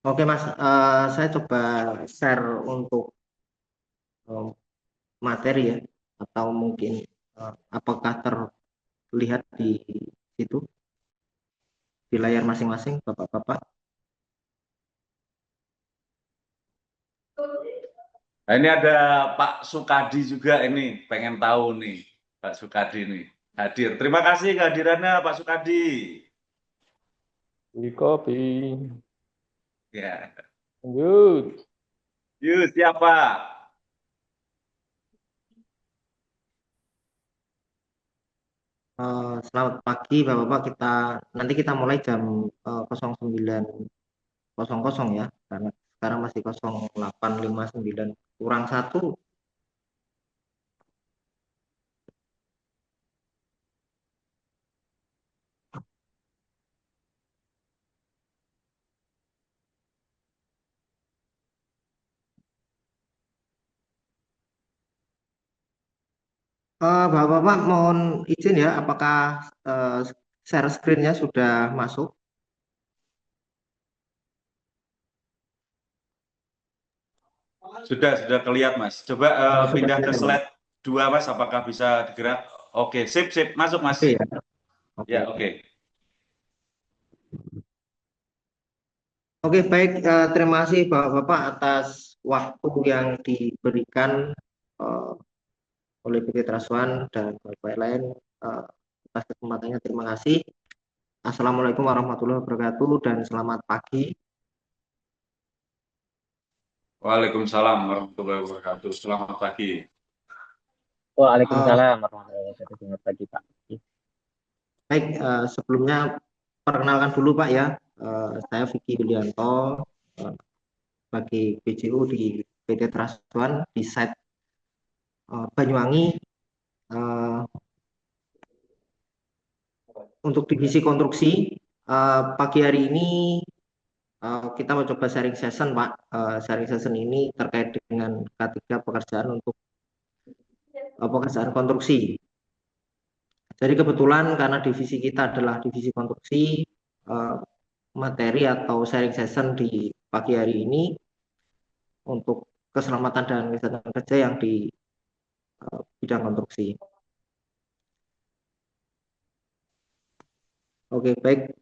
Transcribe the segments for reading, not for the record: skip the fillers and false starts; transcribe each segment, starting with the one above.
Oke Mas, saya coba share untuk eh, materi ya, atau mungkin apakah terlihat di situ di layar masing-masing Bapak-Bapak. Nah, ini ada Pak Sukadi juga ini, pengen tahu nih, Pak Sukadi nih hadir. Terima kasih kehadirannya Pak Sukadi. Beli kopi. Ya, Lanjut. yuk siapa? Selamat pagi Bapak-Bapak, nanti kita mulai jam 09.00 ya, karena sekarang masih 08.59 kurang satu. Bapak-Bapak mohon izin ya, apakah eh, share screen-nya sudah masuk? Sudah kelihatan Mas. Coba Sudah pindah ke kelihatan Pak. slide 2 Mas, apakah bisa digerak? Oke, sip, masuk Mas. Oke ya, oke. Ya, oke. Oke, baik. Terima kasih Bapak-Bapak atas waktu yang diberikan eh, oleh PT Traswan dan Bapak lain. eh, Atas kesempatannya, terima kasih. Assalamualaikum warahmatullahi wabarakatuh dan selamat pagi. Waalaikumsalam warahmatullahi wabarakatuh. Selamat pagi. Eh, Waalaikumsalam warahmatullahi wabarakatuh. Selamat pagi, Pak. Baik, sebelumnya perkenalkan dulu Pak ya. Saya Vicky Yulianto, eh, sebagai BCU di PT Traswan di site Banyuwangi. Eh, untuk divisi konstruksi, pagi hari ini kita mau coba sharing session, Pak. Sharing session ini terkait dengan K3 pekerjaan untuk pekerjaan konstruksi. Jadi kebetulan karena divisi kita adalah divisi konstruksi, eh, materi atau sharing session di pagi hari ini untuk keselamatan dan kesehatan kerja yang di bidang konstruksi. Oke, baik.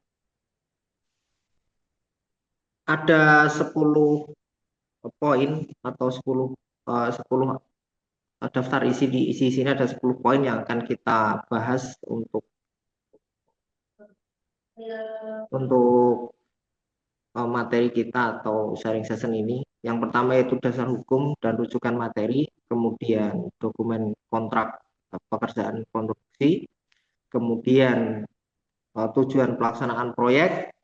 Ada 10 poin atau 10 daftar isi sini ada 10 poin yang akan kita bahas untuk materi kita atau sharing session ini. Yang pertama yaitu dasar hukum dan rujukan materi, kemudian dokumen kontrak pekerjaan konstruksi, kemudian tujuan pelaksanaan proyek,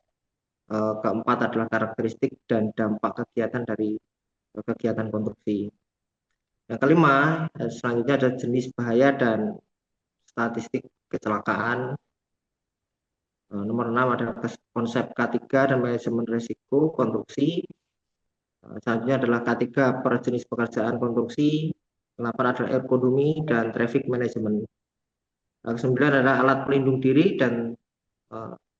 keempat adalah karakteristik dan dampak kegiatan dari kegiatan konstruksi. Yang kelima, selanjutnya ada jenis bahaya dan statistik kecelakaan. Nomor 6 ada konsep K3 dan manajemen risiko konstruksi. Selanjutnya adalah K3 per jenis pekerjaan konstruksi. 8 adalah ergonomi dan traffic management. 9 adalah alat pelindung diri dan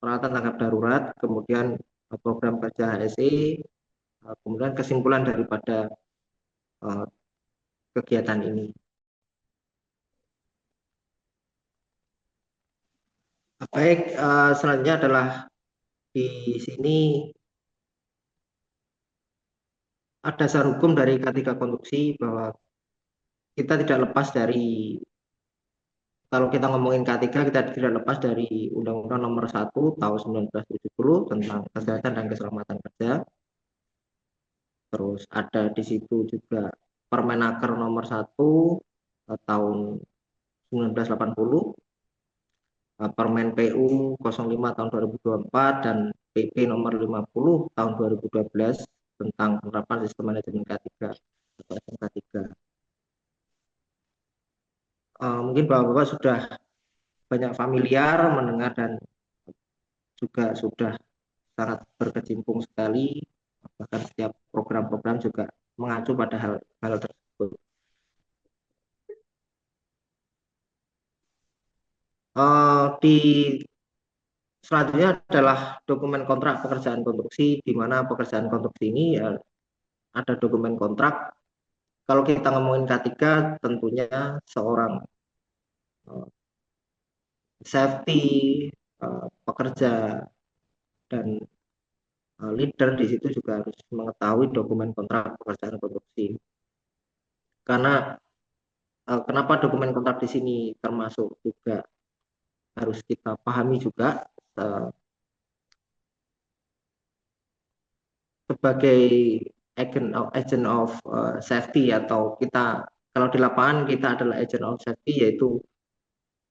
peralatan tanggap darurat. Kemudian program kerja HSE. Kemudian kesimpulan daripada uh, kegiatan ini. Baik, selanjutnya adalah di sini ada dasar hukum dari K3 konstruksi bahwa kita tidak lepas dari, kalau kita ngomongin K3, kita tidak lepas dari Undang-Undang Nomor 1 Tahun 1970 tentang Kesehatan dan Keselamatan Kerja. Terus ada di situ juga Permenaker Nomor 1 Tahun 1980, Permen PU 05 Tahun 2024, dan PP Nomor 50 Tahun 2012 tentang penerapan sistem manajemen K3 atau SMK3. Mungkin Bapak-Bapak sudah banyak familiar mendengar dan juga sudah sangat berkecimpung sekali, bahkan setiap program-program juga mengacu pada hal tersebut. Di selanjutnya adalah dokumen kontrak pekerjaan konstruksi, di mana pekerjaan konstruksi ini ya, ada dokumen kontrak. Kalau kita ngomongin K3, tentunya seorang safety, pekerja, dan leader di situ juga harus mengetahui dokumen kontrak pekerjaan konstruksi. Karena kenapa dokumen kontrak di sini termasuk juga harus kita pahami juga sebagai agent of safety, atau kita kalau di lapangan kita adalah agent of safety, yaitu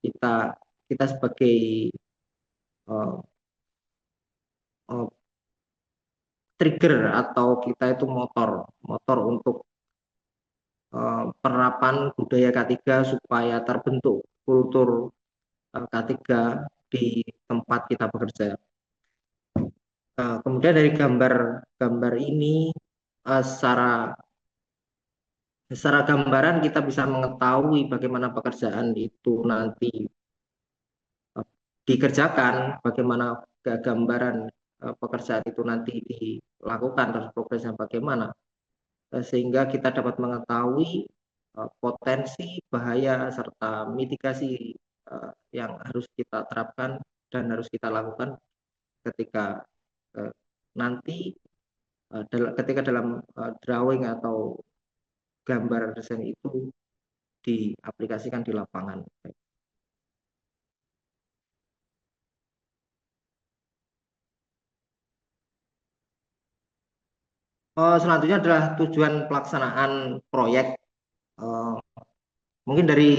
kita kita sebagai uh, uh, trigger, atau kita itu motor untuk penerapan budaya K3 supaya terbentuk kultur K3 di tempat kita bekerja. Kemudian dari gambar ini secara gambaran kita bisa mengetahui bagaimana pekerjaan itu nanti dikerjakan, bagaimana gambaran pekerjaan itu nanti dilakukan dan progresnya bagaimana, sehingga kita dapat mengetahui potensi bahaya serta mitigasi yang harus kita terapkan dan harus kita lakukan ketika nanti ketika dalam drawing atau gambar desain itu diaplikasikan di lapangan. Selanjutnya adalah tujuan pelaksanaan proyek. Mungkin dari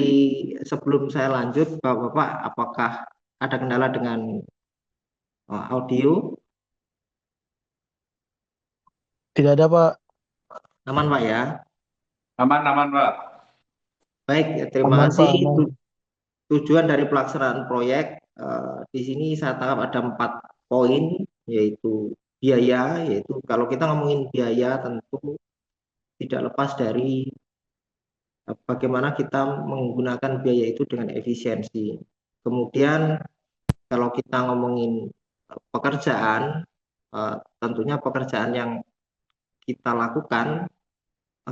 sebelum saya lanjut, Bapak-Bapak, apakah ada kendala dengan audio? Tidak ada, Pak. Aman, Pak ya? Aman, Pak. Baik, terima Aman, kasih. Pak. Aman. Tujuan dari pelaksanaan proyek, di sini saya tangkap ada 4 poin, yaitu biaya, yaitu kalau kita ngomongin biaya tentu tidak lepas dari bagaimana kita menggunakan biaya itu dengan efisiensi. Kemudian kalau kita ngomongin pekerjaan, tentunya pekerjaan yang kita lakukan,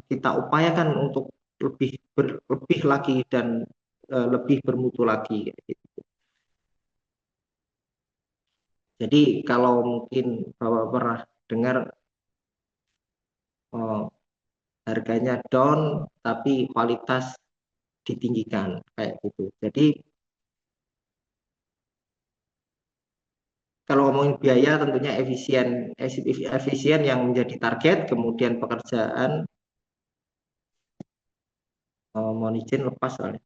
kita upayakan untuk lebih lagi dan lebih bermutu lagi. Jadi kalau mungkin Bapak pernah dengar harganya down tapi kualitas ditinggikan kayak gitu. Jadi kalau ngomongin biaya tentunya efisien yang menjadi target, kemudian pekerjaan mohon izin lepas soalnya.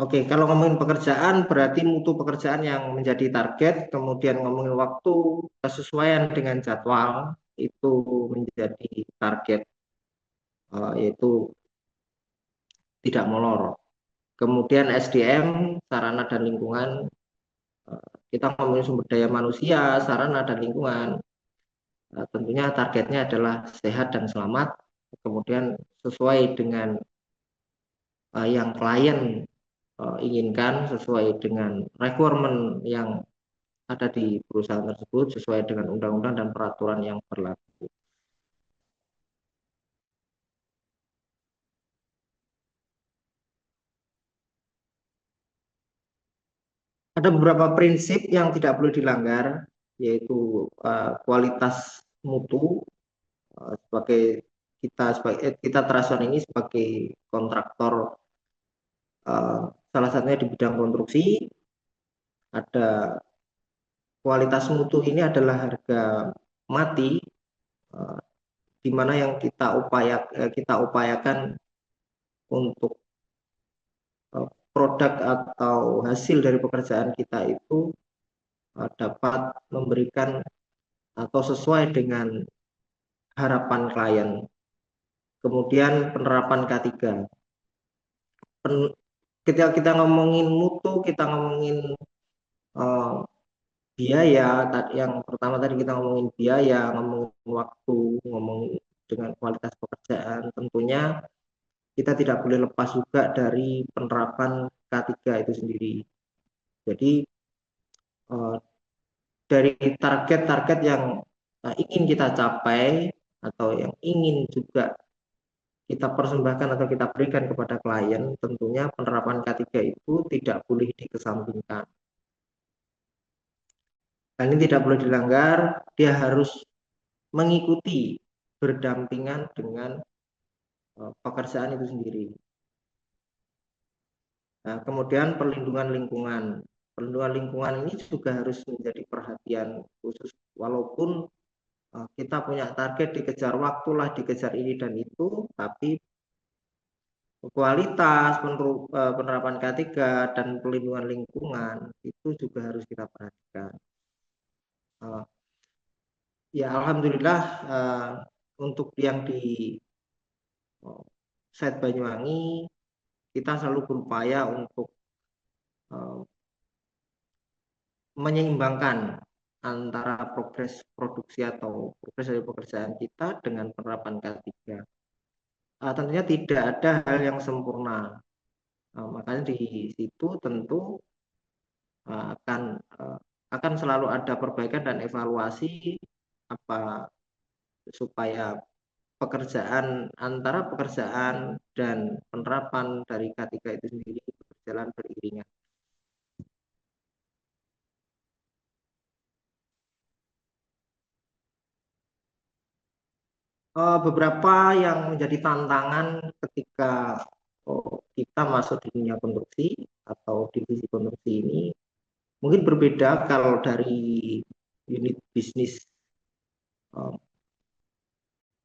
Oke, kalau ngomongin pekerjaan berarti mutu pekerjaan yang menjadi target, kemudian ngomongin waktu kesesuaian dengan jadwal itu menjadi target, yaitu tidak molor. Kemudian SDM, sarana dan lingkungan, kita ngomongin sumber daya manusia, sarana dan lingkungan, tentunya targetnya adalah sehat dan selamat, kemudian sesuai dengan yang klien inginkan, sesuai dengan requirement yang ada di perusahaan tersebut, sesuai dengan undang-undang dan peraturan yang berlaku. Ada beberapa prinsip yang tidak boleh dilanggar, yaitu kualitas mutu, sebagai kita Trason ini sebagai kontraktor, salah satunya di bidang konstruksi, ada kualitas mutu ini adalah harga mati, di mana yang kita upayakan untuk produk atau hasil dari pekerjaan kita itu dapat memberikan atau sesuai dengan harapan klien. Kemudian penerapan K3. ketika kita ngomongin mutu, kita ngomongin eh, biaya, yang pertama tadi kita ngomongin biaya, ngomongin waktu, ngomongin dengan kualitas pekerjaan, tentunya kita tidak boleh lepas juga dari penerapan K3 itu sendiri. Jadi dari target-target yang ingin kita capai atau yang ingin juga kita persembahkan atau kita berikan kepada klien, tentunya penerapan K3 itu tidak boleh dikesampingkan. Dan ini tidak boleh dilanggar, dia harus mengikuti berdampingan dengan pekerjaan itu sendiri. Nah, kemudian perlindungan lingkungan. Perlindungan lingkungan ini juga harus menjadi perhatian khusus, walaupun kita punya target dikejar waktulah, dikejar ini dan itu, tapi kualitas penerapan K3 dan perlindungan lingkungan itu juga harus kita perhatikan. Ya alhamdulillah untuk yang di Site Banyuwangi kita selalu berupaya untuk menyeimbangkan antara progres produksi atau progres dari pekerjaan kita dengan penerapan K3. Tentunya tidak ada hal yang sempurna. Makanya di situ tentu akan selalu ada perbaikan dan evaluasi apa supaya antara pekerjaan dan penerapan dari K3 itu sendiri berjalan beriringan. Beberapa yang menjadi tantangan ketika kita masuk di dunia konstruksi atau divisi konstruksi ini mungkin berbeda kalau dari unit bisnis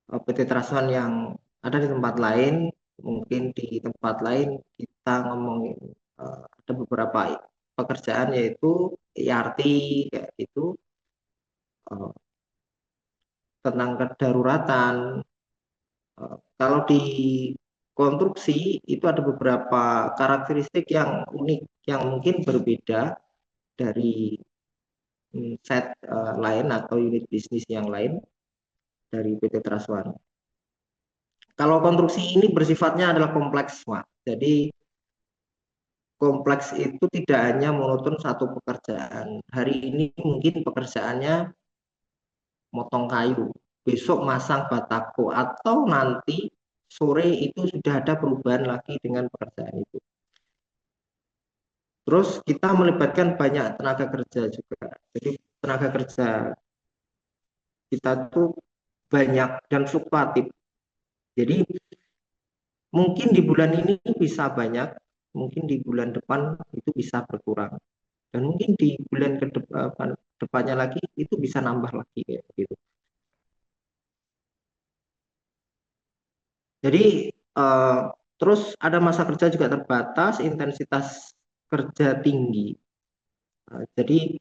PT Traswan yang ada di tempat lain. Mungkin di tempat lain kita ngomongin ada beberapa pekerjaan yaitu ERT kayak itu tentang kedaruratan. Kalau di konstruksi itu ada beberapa karakteristik yang unik yang mungkin berbeda dari set lain atau unit bisnis yang lain dari PT Traswan. Kalau konstruksi ini bersifatnya adalah kompleks, Pak. Jadi kompleks itu tidak hanya monoton satu pekerjaan. Hari ini mungkin pekerjaannya motong kayu, besok masang batako, atau nanti sore itu sudah ada perubahan lagi dengan pekerjaan itu. Terus kita melibatkan banyak tenaga kerja juga. Jadi tenaga kerja kita tuh banyak dan fluktuatif. Jadi mungkin di bulan ini bisa banyak, mungkin di bulan depan itu bisa berkurang. Dan mungkin di bulan depannya lagi itu bisa nambah lagi kayak gitu. Jadi terus ada masa kerja juga terbatas, intensitas kerja tinggi. Jadi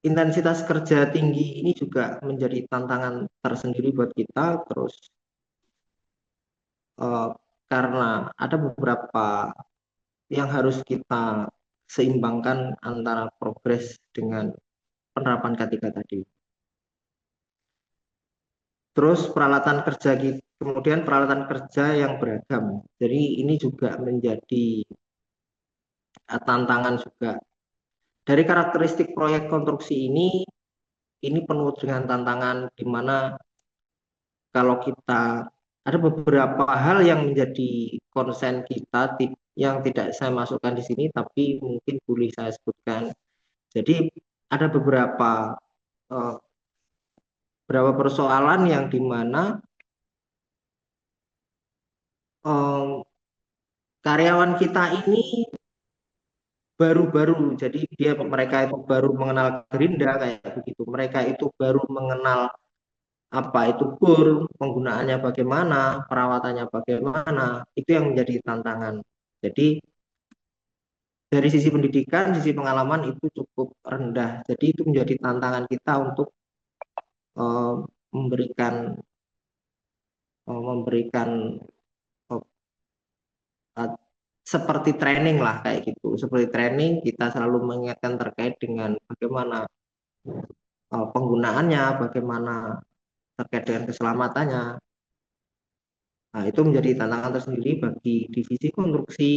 intensitas kerja tinggi ini juga menjadi tantangan tersendiri buat kita. Terus karena ada beberapa yang harus kita seimbangkan antara progres dengan penerapan K3 tadi. Terus peralatan kerja, kemudian peralatan kerja yang beragam. Jadi ini juga menjadi tantangan juga. Dari karakteristik proyek konstruksi ini penuh dengan tantangan di mana kalau kita ada beberapa hal yang menjadi konsen kita yang tidak saya masukkan di sini, tapi mungkin boleh saya sebutkan. Jadi ada beberapa persoalan yang dimana karyawan kita ini baru-baru, jadi mereka itu baru mengenal gerinda kayak begitu, mereka itu baru mengenal apa itu bor, penggunaannya bagaimana, perawatannya bagaimana, itu yang menjadi tantangan. Jadi dari sisi pendidikan, sisi pengalaman itu cukup rendah, jadi itu menjadi tantangan kita untuk memberikan uh, seperti training lah kayak gitu. Seperti training kita selalu mengingatkan terkait dengan bagaimana penggunaannya, bagaimana terkait dengan keselamatannya. Nah, itu menjadi tantangan tersendiri bagi divisi konstruksi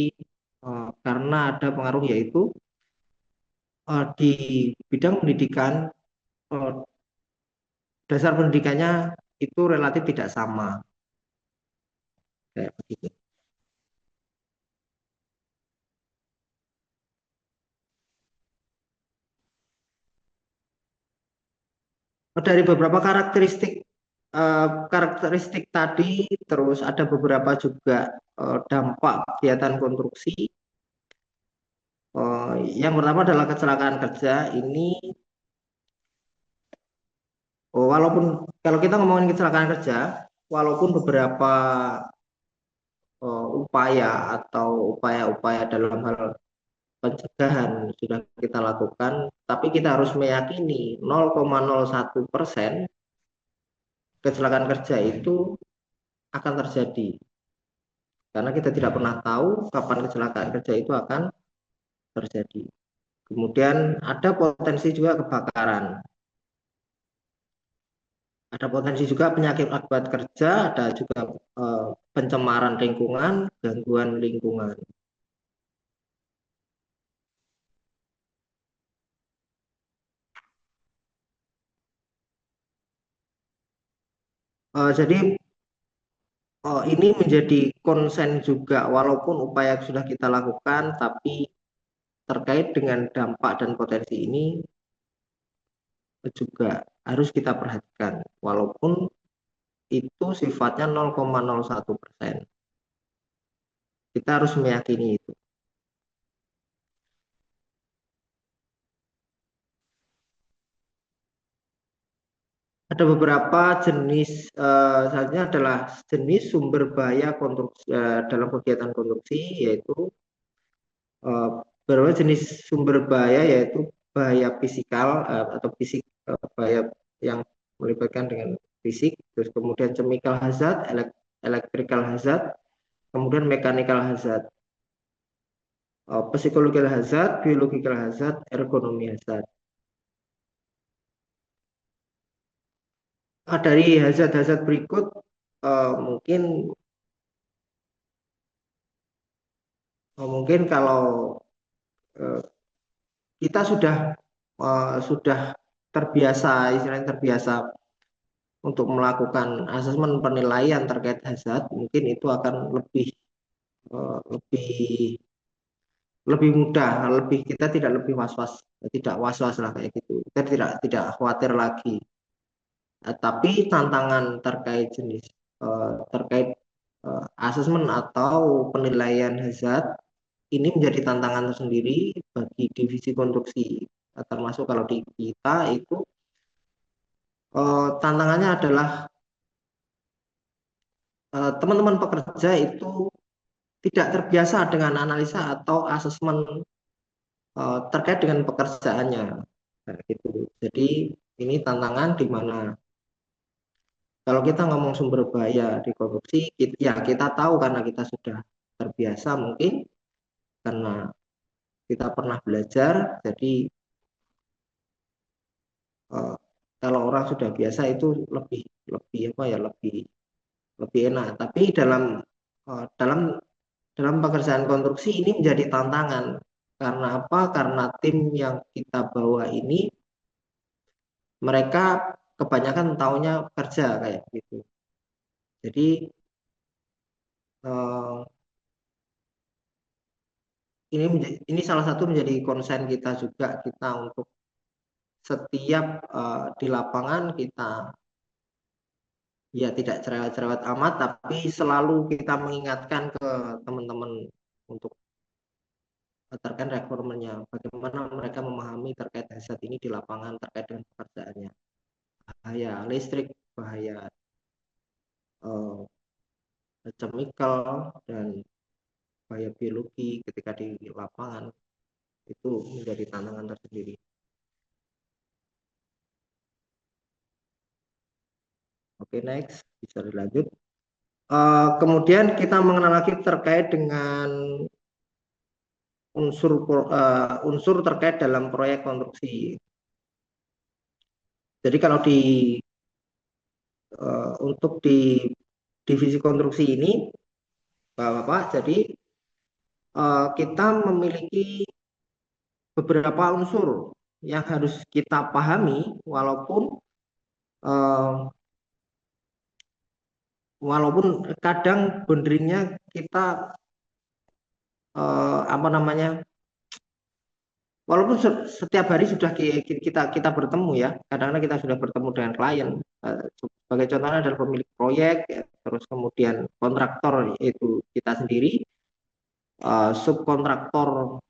karena ada pengaruh yaitu di bidang pendidikan eh, dasar pendidikannya itu relatif tidak sama kayak begitu. Dari beberapa karakteristik tadi, terus ada beberapa juga dampak kegiatan konstruksi. Yang pertama adalah kecelakaan kerja. Ini walaupun kalau kita ngomongin kecelakaan kerja, walaupun beberapa upaya atau upaya-upaya dalam hal pencegahan sudah kita lakukan, tapi kita harus meyakini 0,01% kecelakaan kerja itu akan terjadi. Karena kita tidak pernah tahu kapan kecelakaan kerja itu akan terjadi. Kemudian ada potensi juga kebakaran. Ada potensi juga penyakit akibat kerja, ada juga pencemaran lingkungan, gangguan lingkungan. Jadi ini menjadi konsen juga walaupun upaya sudah kita lakukan, tapi terkait dengan dampak dan potensi ini juga harus kita perhatikan walaupun itu sifatnya 0,01%. Kita harus meyakini itu. Ada beberapa jenis, selanjutnya adalah jenis sumber bahaya konstruksi dalam kegiatan konstruksi, yaitu beberapa jenis sumber bahaya yaitu bahaya fisikal atau fisik, bahaya yang melibatkan dengan fisik, terus kemudian chemical hazard, electrical hazard, kemudian mechanical hazard, psychological hazard, biological hazard, ergonomi hazard. Dari hazard-hazard berikut mungkin kalau uh, kita sudah terbiasa, istilahnya terbiasa untuk melakukan asesmen penilaian terkait hazard, mungkin itu akan lebih lebih mudah, lebih kita tidak was-was lah kayak gitu. Kita tidak khawatir lagi. Tapi tantangan terkait asesmen atau penilaian hazard ini menjadi tantangan tersendiri bagi divisi konstruksi. Termasuk kalau di kita itu tantangannya adalah teman-teman pekerja itu tidak terbiasa dengan analisa atau asesmen terkait dengan pekerjaannya. Nah, gitu. Jadi ini tantangan di mana kalau kita ngomong sumber bahaya di korupsi, ya kita tahu karena kita sudah terbiasa mungkin karena kita pernah belajar. Jadi kalau orang sudah biasa itu lebih lebih apa ya lebih enak. Tapi dalam dalam pekerjaan konstruksi ini menjadi tantangan. Karena apa? Karena tim yang kita bawa ini mereka kebanyakan taunya kerja kayak gitu. Jadi eh, ini salah satu menjadi konsen kita juga kita untuk setiap di lapangan kita ya tidak cerewet-cerewet amat tapi selalu kita mengingatkan ke teman-teman untuk terkait requirement-nya bagaimana mereka memahami terkait hazard ini di lapangan terkait dengan pekerjaannya, bahaya listrik, bahaya uh, chemical dan bahaya biologi ketika di lapangan itu menjadi tantangan tersendiri. Oke, next bisa dilanjut. Kemudian kita mengenal lagi terkait dengan unsur terkait dalam proyek konstruksi. Jadi kalau untuk di divisi konstruksi ini, Bapak-Bapak, jadi kita memiliki beberapa unsur yang harus kita pahami, eh, walaupun kadang boundaringnya kita apa namanya, walaupun setiap hari sudah kita bertemu ya, kadang-kadang kita sudah bertemu dengan klien. Sebagai contohnya adalah pemilik proyek, ya, terus kemudian kontraktor yaitu kita sendiri, subkontraktor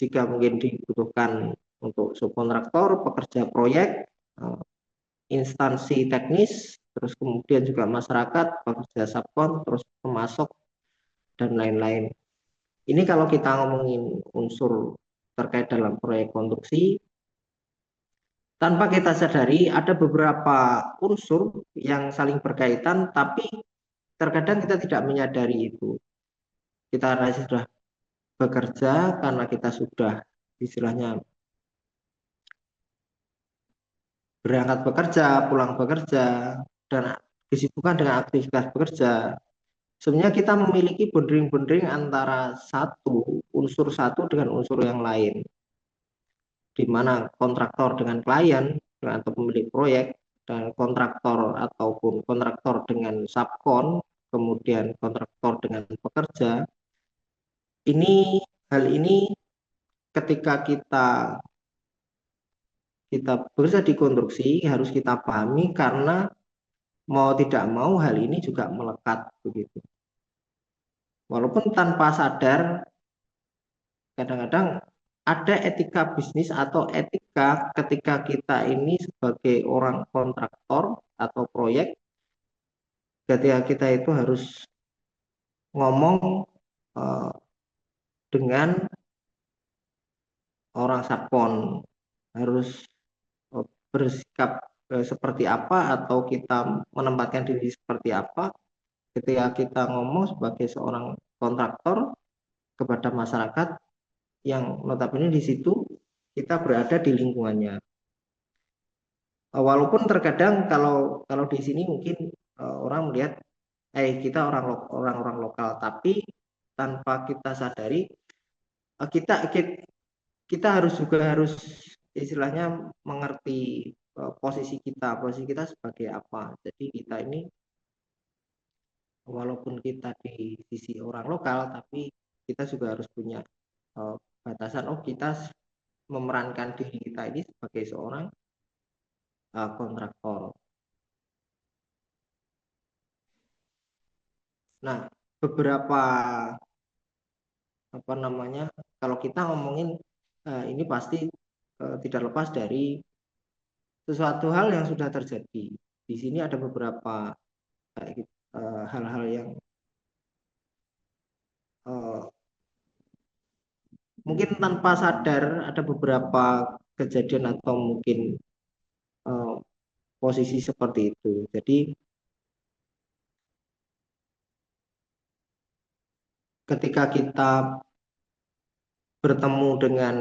jika mungkin dibutuhkan untuk subkontraktor, pekerja proyek, eh, instansi teknis, terus kemudian juga masyarakat, pekerja subkon, terus pemasok dan lain-lain. Ini kalau kita ngomongin unsur terkait dalam proyek konstruksi, tanpa kita sadari ada beberapa unsur yang saling berkaitan, tapi terkadang kita tidak menyadari itu. Kita rasa sudah bekerja karena kita sudah istilahnya berangkat bekerja, pulang bekerja, dan disibukkan dengan aktivitas bekerja. Sebenarnya kita memiliki bonding-bonding antara unsur satu dengan unsur yang lain, di mana kontraktor dengan klien atau pemilik proyek, dan kontraktor ataupun kontraktor dengan subkon, kemudian kontraktor dengan pekerja. Hal ini ketika kita bekerja di konstruksi harus kita pahami, karena mau tidak mau hal ini juga melekat begitu. Walaupun tanpa sadar, kadang-kadang ada etika bisnis atau etika ketika kita ini sebagai orang kontraktor atau proyek, ketika kita itu harus ngomong dengan orang subkon, harus bersikap seperti apa, atau kita menempatkan diri seperti apa ketika kita ngomong sebagai seorang kontraktor kepada masyarakat yang notabene di situ kita berada di lingkungannya. Walaupun terkadang kalau di sini mungkin orang melihat kita orang-orang lokal, tapi tanpa kita sadari, kita kita harus istilahnya mengerti posisi kita sebagai apa. Jadi kita ini walaupun kita di sisi orang lokal, tapi kita juga harus punya batasan. Kita memerankan diri kita ini sebagai seorang kontraktor. Nah, beberapa apa namanya, kalau kita ngomongin ini pasti tidak lepas dari sesuatu hal yang sudah terjadi. Di sini ada beberapa hal-hal yang mungkin tanpa sadar, ada beberapa kejadian atau mungkin posisi seperti itu. Jadi ketika kita bertemu dengan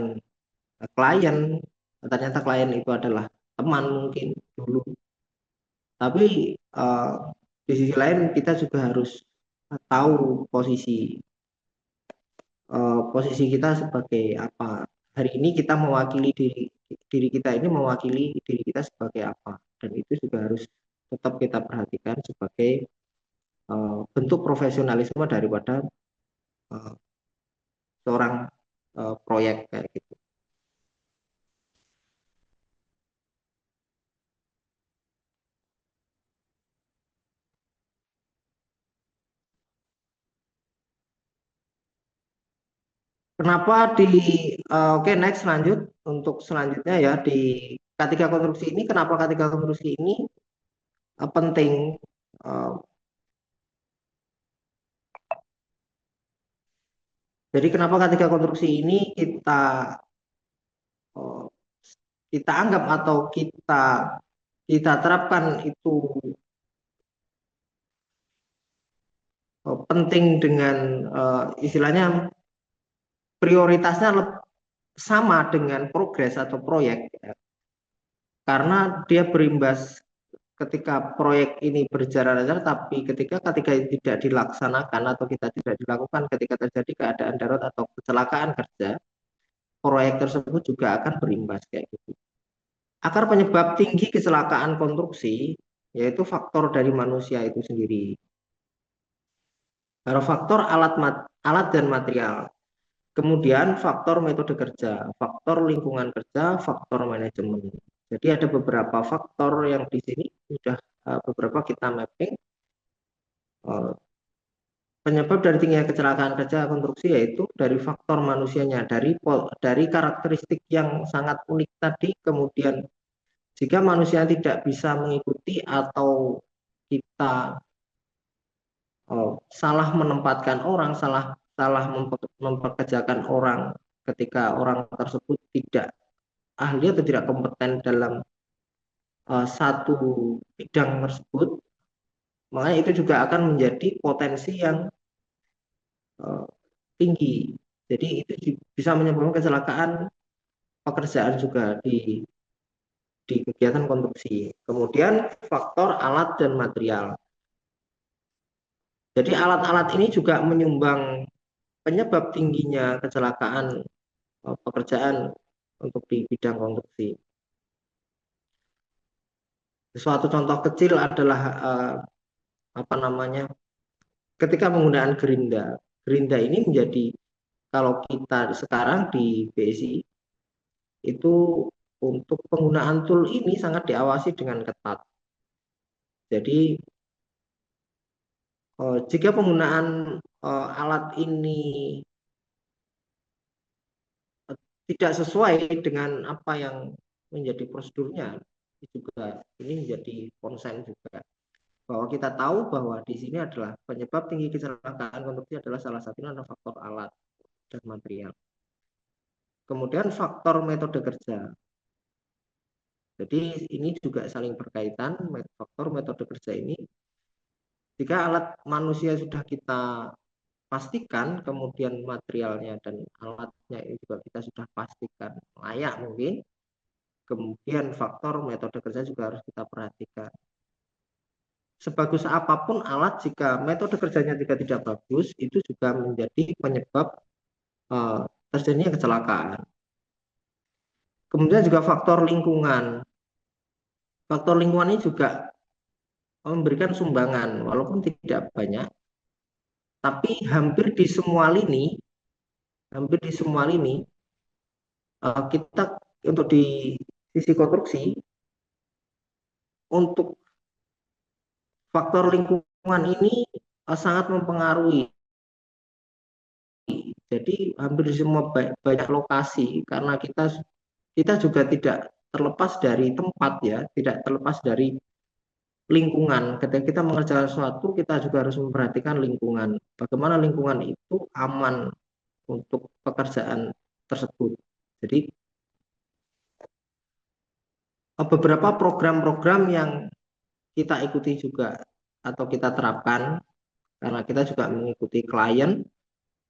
klien, ternyata klien itu adalah teman mungkin dulu, tapi di sisi lain kita juga harus tahu posisi kita sebagai apa. Hari ini kita mewakili diri kita ini mewakili diri kita sebagai apa, dan itu juga harus tetap kita perhatikan sebagai bentuk profesionalisme daripada seorang proyek kayak gitu. Kenapa oke, next lanjut untuk selanjutnya ya, di K3 konstruksi ini, kenapa K3 konstruksi ini penting? Uh, jadi kenapa K3 konstruksi ini uh, kita anggap atau kita terapkan itu penting dengan istilahnya prioritasnya sama dengan progres atau proyek, ya. Karena dia berimbas ketika proyek ini berjalan lancar, tapi ketika tidak dilaksanakan atau kita tidak dilakukan, ketika terjadi keadaan darurat atau kecelakaan kerja, proyek tersebut juga akan berimbas kayak gitu. Akar penyebab tinggi kecelakaan konstruksi yaitu faktor dari manusia itu sendiri. Faktor alat dan material. Kemudian faktor metode kerja, faktor lingkungan kerja, faktor manajemen. Jadi ada beberapa faktor yang di sini sudah beberapa kita mapping. Penyebab dari tingginya kecelakaan kerja konstruksi yaitu dari faktor manusianya, dari karakteristik yang sangat unik tadi. Kemudian jika manusia tidak bisa mengikuti atau kita salah menempatkan orang, salah mempekerjakan orang ketika orang tersebut tidak ahli atau tidak kompeten dalam satu bidang tersebut, makanya itu juga akan menjadi potensi yang tinggi. Jadi itu bisa menyebabkan kecelakaan pekerjaan juga di kegiatan konstruksi. Kemudian faktor alat dan material. Jadi alat-alat ini juga menyumbang penyebab tingginya kecelakaan pekerjaan untuk di bidang konstruksi. Suatu contoh kecil adalah ketika penggunaan gerinda. Gerinda ini menjadi, kalau kita sekarang di BSI itu untuk penggunaan tool ini sangat diawasi dengan ketat. Jadi jika penggunaan alat ini tidak sesuai dengan apa yang menjadi prosedurnya, ini menjadi konsen juga bahwa kita tahu bahwa di sini adalah penyebab tinggi kecelakaan konstruksi adalah salah satunya adalah faktor alat dan material. Kemudian faktor metode kerja. Jadi ini juga saling berkaitan, faktor metode kerja ini. Jika alat manusia sudah kita pastikan, kemudian materialnya dan alatnya ini juga kita sudah pastikan layak mungkin, kemudian faktor metode kerja juga harus kita perhatikan. Sebagus apapun alat, jika metode kerjanya tidak bagus, itu juga menjadi penyebab terjadinya kecelakaan. Kemudian juga faktor lingkungan. Faktor lingkungan ini juga memberikan sumbangan, walaupun tidak banyak, tapi hampir di semua lini kita untuk di sisi konstruksi, untuk faktor lingkungan ini sangat mempengaruhi. Jadi hampir di semua banyak lokasi, karena kita juga tidak terlepas dari tempat, ya, tidak terlepas dari lingkungan. Ketika kita mengerjakan sesuatu, kita juga harus memperhatikan lingkungan. Bagaimana lingkungan itu aman untuk pekerjaan tersebut. Jadi beberapa program-program yang kita ikuti juga atau kita terapkan, karena kita juga mengikuti klien,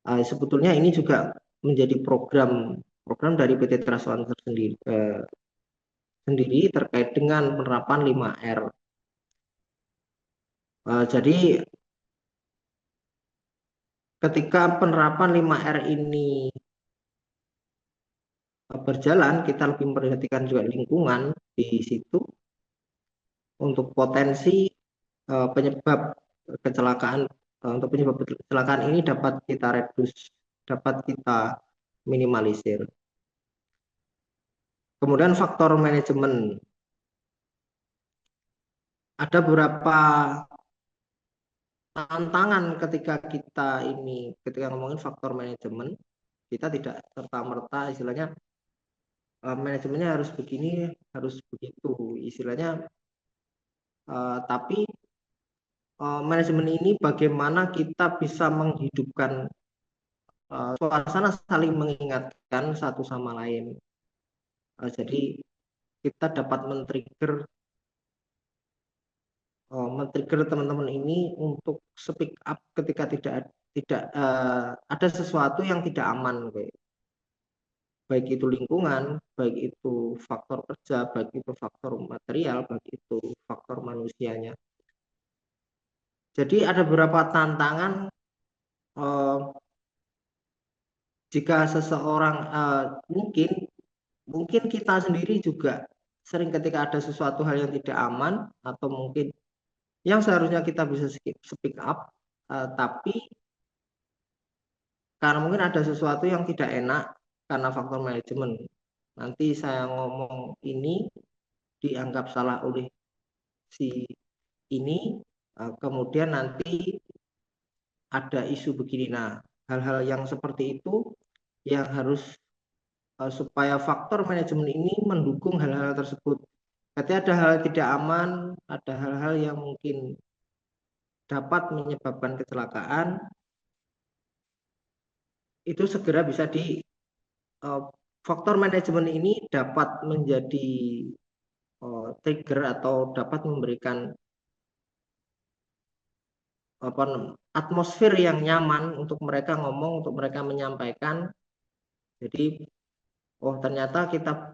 sebetulnya ini juga menjadi program dari PT Transwanter sendiri terkait dengan penerapan 5R. Jadi ketika penerapan 5R ini berjalan, kita lebih memperhatikan juga lingkungan di situ untuk potensi penyebab kecelakaan. Untuk penyebab kecelakaan ini dapat kita reduce, dapat kita minimalisir. Kemudian faktor manajemen. Ada beberapa tantangan ketika ngomongin faktor manajemen. Kita tidak serta-merta istilahnya manajemennya harus begini, harus begitu istilahnya, tapi manajemen ini bagaimana kita bisa menghidupkan suasana saling mengingatkan satu sama lain. Jadi kita dapat men-trigger men-trigger teman-teman ini untuk speak up ketika tidak ada sesuatu yang tidak aman, baik itu lingkungan, baik itu faktor kerja, baik itu faktor material, baik itu faktor manusianya. Jadi ada beberapa tantangan eh, jika seseorang mungkin kita sendiri juga sering ketika ada sesuatu hal yang tidak aman atau mungkin yang seharusnya kita bisa speak up, tapi karena mungkin ada sesuatu yang tidak enak karena faktor manajemen. Nanti saya ngomong ini dianggap salah oleh si ini, kemudian nanti ada isu begini. Nah, hal-hal yang seperti itu yang harus supaya faktor manajemen ini mendukung hal-hal tersebut. Ketika ada hal tidak aman, ada hal-hal yang mungkin dapat menyebabkan kecelakaan, itu segera bisa faktor manajemen ini dapat menjadi trigger atau dapat memberikan atmosfer yang nyaman untuk mereka ngomong, untuk mereka menyampaikan. Jadi, ternyata kita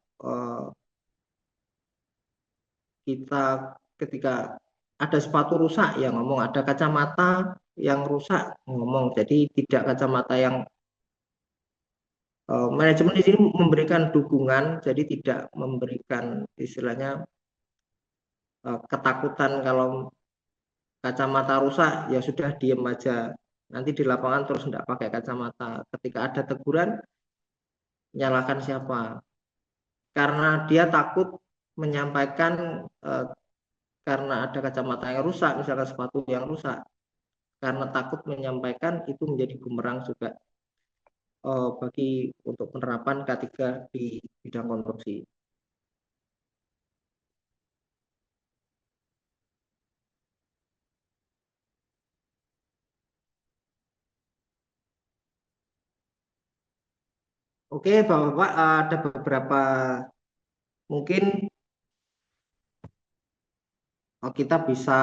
ketika ada sepatu rusak ya ngomong, ada kacamata yang rusak ngomong. Jadi tidak kacamata yang manajemen di sini memberikan dukungan, jadi tidak memberikan istilahnya ketakutan kalau kacamata rusak ya sudah diem aja. Nanti di lapangan terus tidak pakai kacamata. Ketika ada teguran, nyalakan siapa? Karena dia takut menyampaikan karena ada kacamata yang rusak, misalkan sepatu yang rusak. Karena takut menyampaikan itu menjadi bumerang juga bagi untuk penerapan K3 di bidang konstruksi. Oke, Bapak-Bapak, ada beberapa mungkin kita bisa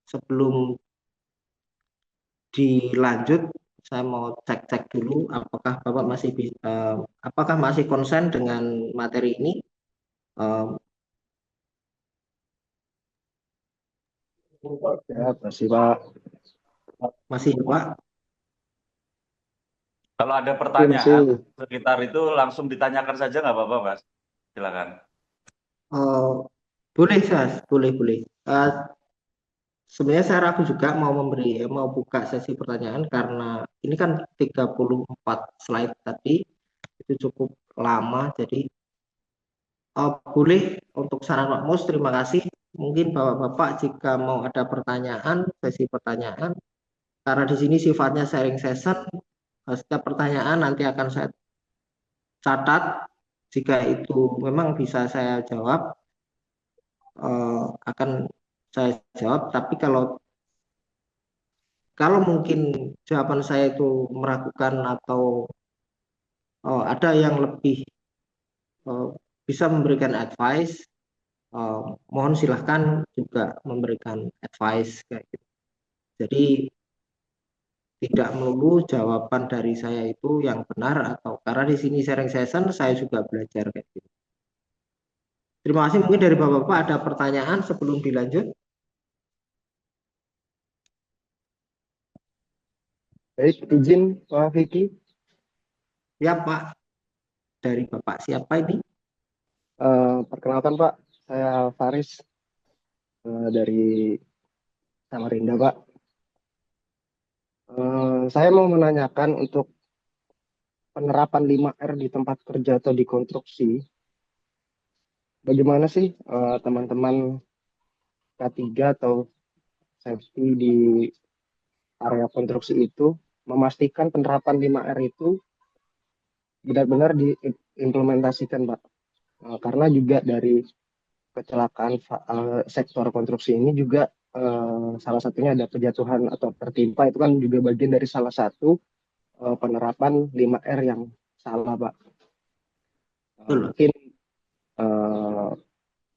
sebelum dilanjut, saya mau cek-cek dulu apakah masih konsen dengan materi ini. Ya, masih Pak. Masih Pak? Kalau ada Masih. pertanyaan sekitar itu langsung ditanyakan saja nggak apa-apa, Mas? Silakan. Boleh, boleh. Sebenarnya saya ragu juga mau buka sesi pertanyaan karena ini kan 34 slide tadi, itu cukup lama, jadi boleh untuk saran Pak Mus, terima kasih. Mungkin Bapak-Bapak jika mau ada pertanyaan, sesi pertanyaan, karena di sini sifatnya sharing session, setiap pertanyaan nanti akan saya catat, jika itu memang bisa saya jawab, akan saya jawab, tapi kalau mungkin jawaban saya itu meragukan atau ada yang lebih bisa memberikan advice, mohon silahkan juga memberikan advice kayak gitu. Jadi tidak melulu jawaban dari saya itu yang benar, atau karena di sini sharing session saya juga belajar kayak gitu. Terima kasih. Mungkin dari Bapak-Bapak ada pertanyaan sebelum dilanjut. Baik, izin Pak Vicky. Ya Pak, dari Bapak siapa ini? Perkenalkan Pak, saya Faris dari Samarinda Pak. Saya mau menanyakan untuk penerapan 5R di tempat kerja atau di konstruksi. Bagaimana sih teman-teman K3 atau safety di area konstruksi itu memastikan penerapan 5R itu benar-benar diimplementasikan Pak? Karena juga dari kecelakaan sektor konstruksi ini juga salah satunya ada kejatuhan atau tertimpa, itu kan juga bagian dari salah satu penerapan 5R yang salah Pak. Mungkin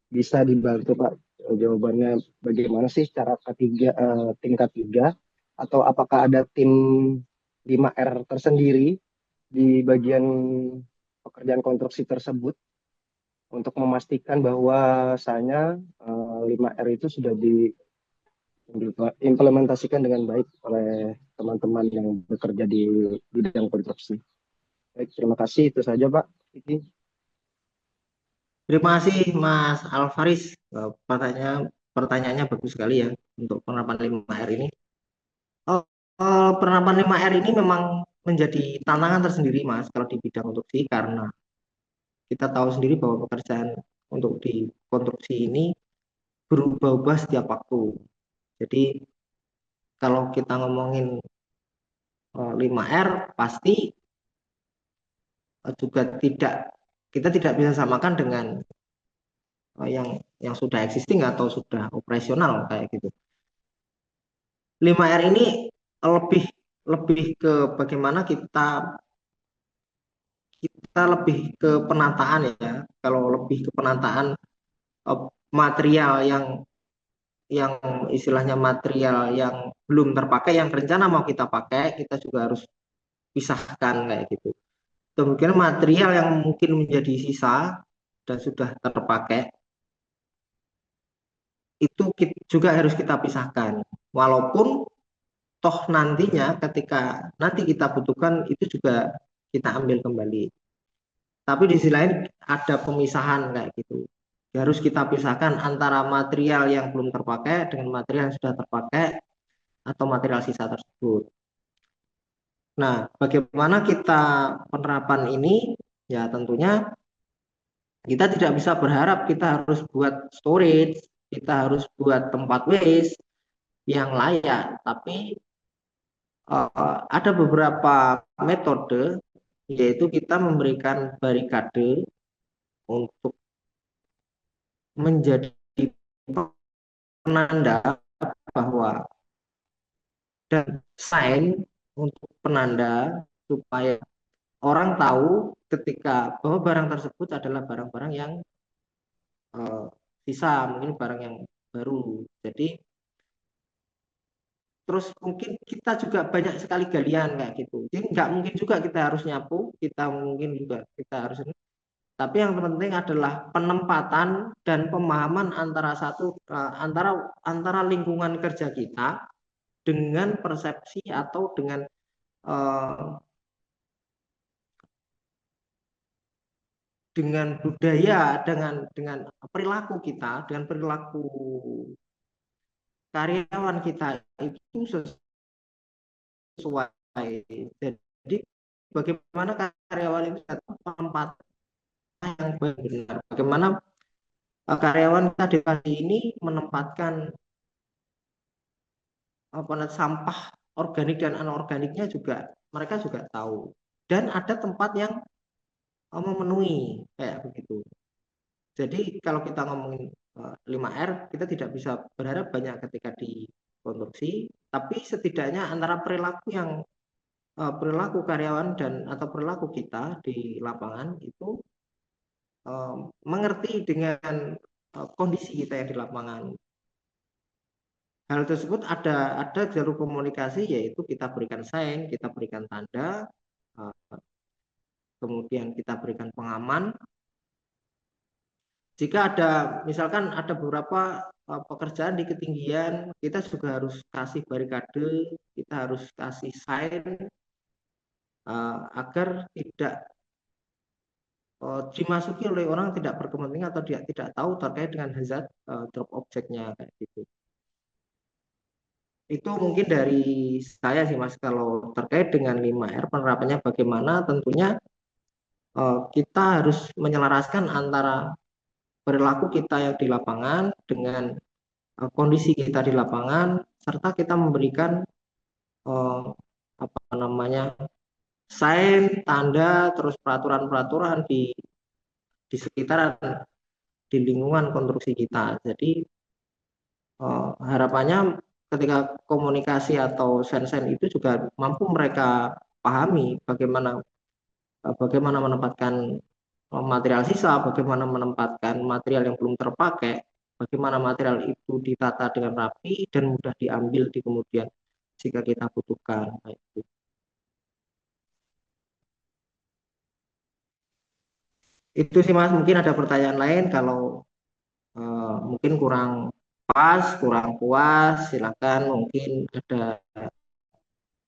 bisa dibantu Pak jawabannya bagaimana sih cara tingkat 3 atau apakah ada tim 5R tersendiri di bagian pekerjaan konstruksi tersebut untuk memastikan bahwasanya 5R itu sudah diimplementasikan dengan baik oleh teman-teman yang bekerja di bidang konstruksi. Baik, terima kasih. Itu saja, Pak. Iki. Terima kasih Mas Alvaris. Pertanyaannya bagus sekali ya untuk penerapan 5R ini. Eh, Penerapan 5R ini memang menjadi tantangan tersendiri Mas kalau di bidang konstruksi, karena kita tahu sendiri bahwa pekerjaan untuk di konstruksi ini berubah-ubah setiap waktu. Jadi kalau kita ngomongin 5R pasti juga kita tidak bisa samakan dengan yang sudah existing atau sudah operasional kayak gitu. 5R ini lebih lebih ke bagaimana kita lebih ke penataan ya. Kalau lebih ke penataan material yang istilahnya material yang belum terpakai, yang rencana mau kita pakai, kita juga harus pisahkan kayak gitu. Kemudian material yang mungkin menjadi sisa dan sudah terpakai itu juga harus kita pisahkan. Walaupun toh nantinya ketika nanti kita butuhkan itu juga kita ambil kembali. Tapi di sisi lain ada pemisahan kayak gitu. Harus kita pisahkan antara material yang belum terpakai dengan material yang sudah terpakai atau material sisa tersebut. Nah, bagaimana kita penerapan ini? Ya tentunya kita tidak bisa berharap kita harus buat storage, kita harus buat tempat waste yang layak, tapi ada beberapa metode, yaitu kita memberikan barikade untuk menjadi penanda bahwa dan sign untuk penanda supaya orang tahu ketika bahwa barang tersebut adalah barang-barang yang sisa, mungkin barang yang baru. Jadi terus mungkin kita juga banyak sekali galian kayak gitu. Jadi nggak mungkin juga kita harus nyapu, kita mungkin juga kita harus ini. Tapi yang terpenting adalah penempatan dan pemahaman antara lingkungan kerja kita dengan persepsi atau dengan budaya, dengan perilaku kita, dengan perilaku karyawan kita itu sesuai. Jadi bagaimana karyawan itu tempat yang benar, bagaimana karyawan kita di kali ini menempatkan sampah organik dan anorganiknya juga mereka juga tahu, dan ada tempat yang memenuhi kayak begitu. Jadi kalau kita ngomongin 5R, kita tidak bisa berharap banyak ketika di konstruksi, tapi setidaknya antara perilaku karyawan dan atau perilaku kita di lapangan itu mengerti dengan kondisi kita yang di lapangan. Hal tersebut ada jalur komunikasi, yaitu kita berikan sign, kita berikan tanda, kemudian kita berikan pengaman. Jika ada misalkan ada beberapa pekerjaan di ketinggian, kita juga harus kasih barikade, kita harus kasih sign agar tidak dimasuki oleh orang tidak berkepentingan atau tidak tahu terkait dengan hazard drop objeknya kayak gitu. Itu mungkin dari saya sih Mas, kalau terkait dengan 5R penerapannya bagaimana, tentunya kita harus menyelaraskan antara perilaku kita yang di lapangan dengan kondisi kita di lapangan, serta kita memberikan sign, tanda, terus peraturan-peraturan di sekitaran, di lingkungan konstruksi kita. Jadi harapannya ketika komunikasi atau sign itu juga mampu mereka pahami bagaimana menempatkan material sisa, bagaimana menempatkan material yang belum terpakai, bagaimana material itu ditata dengan rapi dan mudah diambil di kemudian jika kita butuhkan. Itu sih Mas, mungkin ada pertanyaan lain kalau mungkin kurang pas, kurang puas, silakan mungkin ada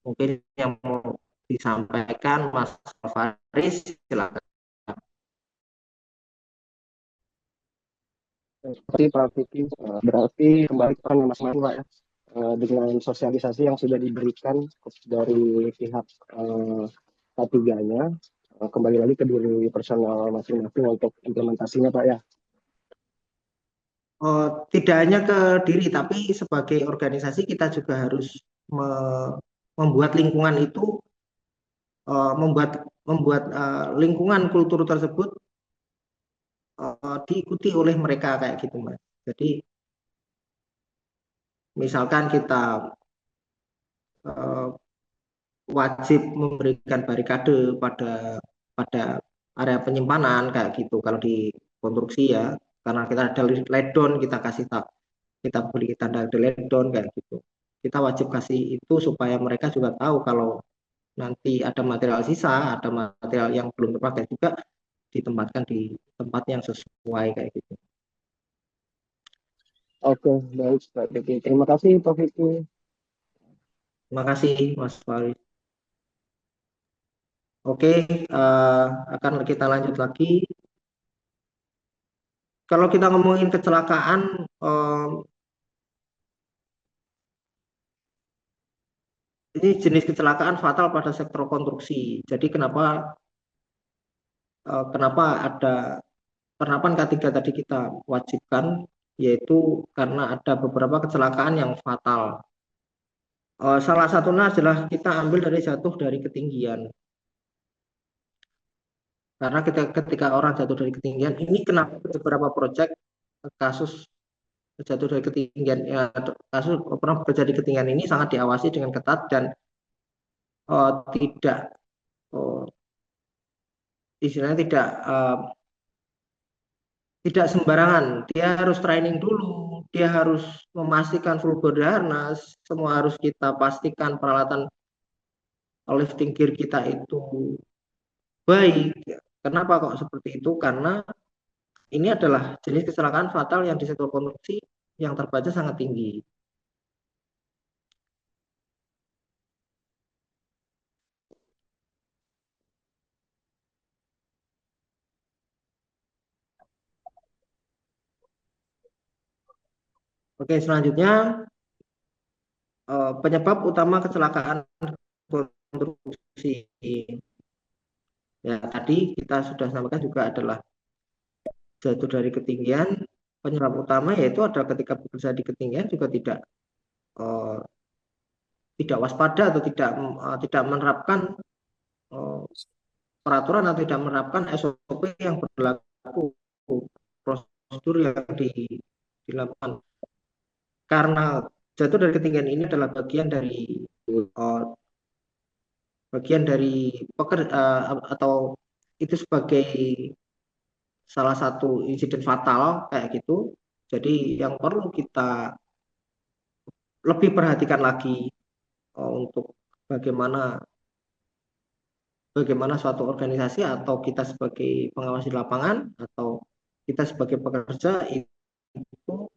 mungkin yang mau disampaikan Mas Faris, silakan. Seperti Pak Vicky, berarti kembali ke peran masing-masing Pak ya. Dengan sosialisasi yang sudah diberikan dari pihak K3-nya, kembali lagi ke diri personal masing-masing untuk implementasinya Pak ya. Tidak hanya ke diri, tapi sebagai organisasi kita juga harus membuat lingkungan itu, membuat lingkungan kultur tersebut diikuti oleh mereka kayak gitu Mas. Jadi misalkan kita wajib memberikan barikade pada area penyimpanan kayak gitu kalau di konstruksi ya, karena kita ada ledon, kita beri tanda ledon kayak gitu, kita wajib kasih itu supaya mereka juga tahu kalau nanti ada material sisa, ada material yang belum terpakai juga ditempatkan di tempat yang sesuai kayak gitu. Oke, baik Pak Vicky. Terima kasih Pak Vicky. Terima kasih Mas Faris. Oke, akan kita lanjut lagi. Kalau kita ngomongin kecelakaan, ini jenis kecelakaan fatal pada sektor konstruksi. Jadi kenapa ada penerapan K3 tadi kita wajibkan, yaitu karena ada beberapa kecelakaan yang fatal. Salah satunya adalah kita ambil dari jatuh dari ketinggian. Karena ketika orang jatuh dari ketinggian, ini kenapa beberapa proyek kasus jatuh dari ketinggian, ya, kasus pernah terjadi ketinggian ini sangat diawasi dengan ketat dan tidak istilahnya tidak sembarangan. Dia harus training dulu, dia harus memastikan full body harness, semua harus kita pastikan peralatan lifting gear kita itu baik. Kenapa kok seperti itu? Karena ini adalah jenis kecelakaan fatal yang di sektor konstruksi yang terbaca sangat tinggi. Oke, selanjutnya penyebab utama kecelakaan konstruksi. Ya, tadi kita sudah sampaikan juga adalah jatuh dari ketinggian. Penyebab utama yaitu adalah ketika bekerja di ketinggian juga tidak waspada atau tidak menerapkan peraturan atau tidak menerapkan SOP yang berlaku, prosedur yang dilakukan. Karena jatuh dari ketinggian ini adalah bagian dari atau itu sebagai salah satu insiden fatal kayak gitu. Jadi yang perlu kita lebih perhatikan lagi untuk bagaimana suatu organisasi atau kita sebagai pengawas di lapangan atau kita sebagai pekerja itu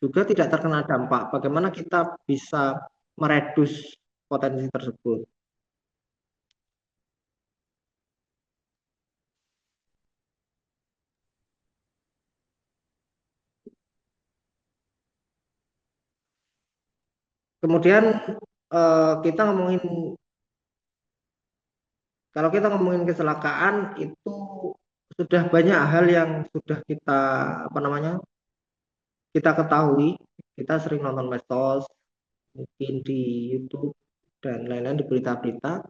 juga tidak terkena dampak. Bagaimana kita bisa meredus potensi tersebut. Kemudian kita kalau kita ngomongin kecelakaan itu sudah banyak hal yang sudah kita ketahui. Kita sering nonton medsos, mungkin di YouTube dan lain-lain, di berita-berita.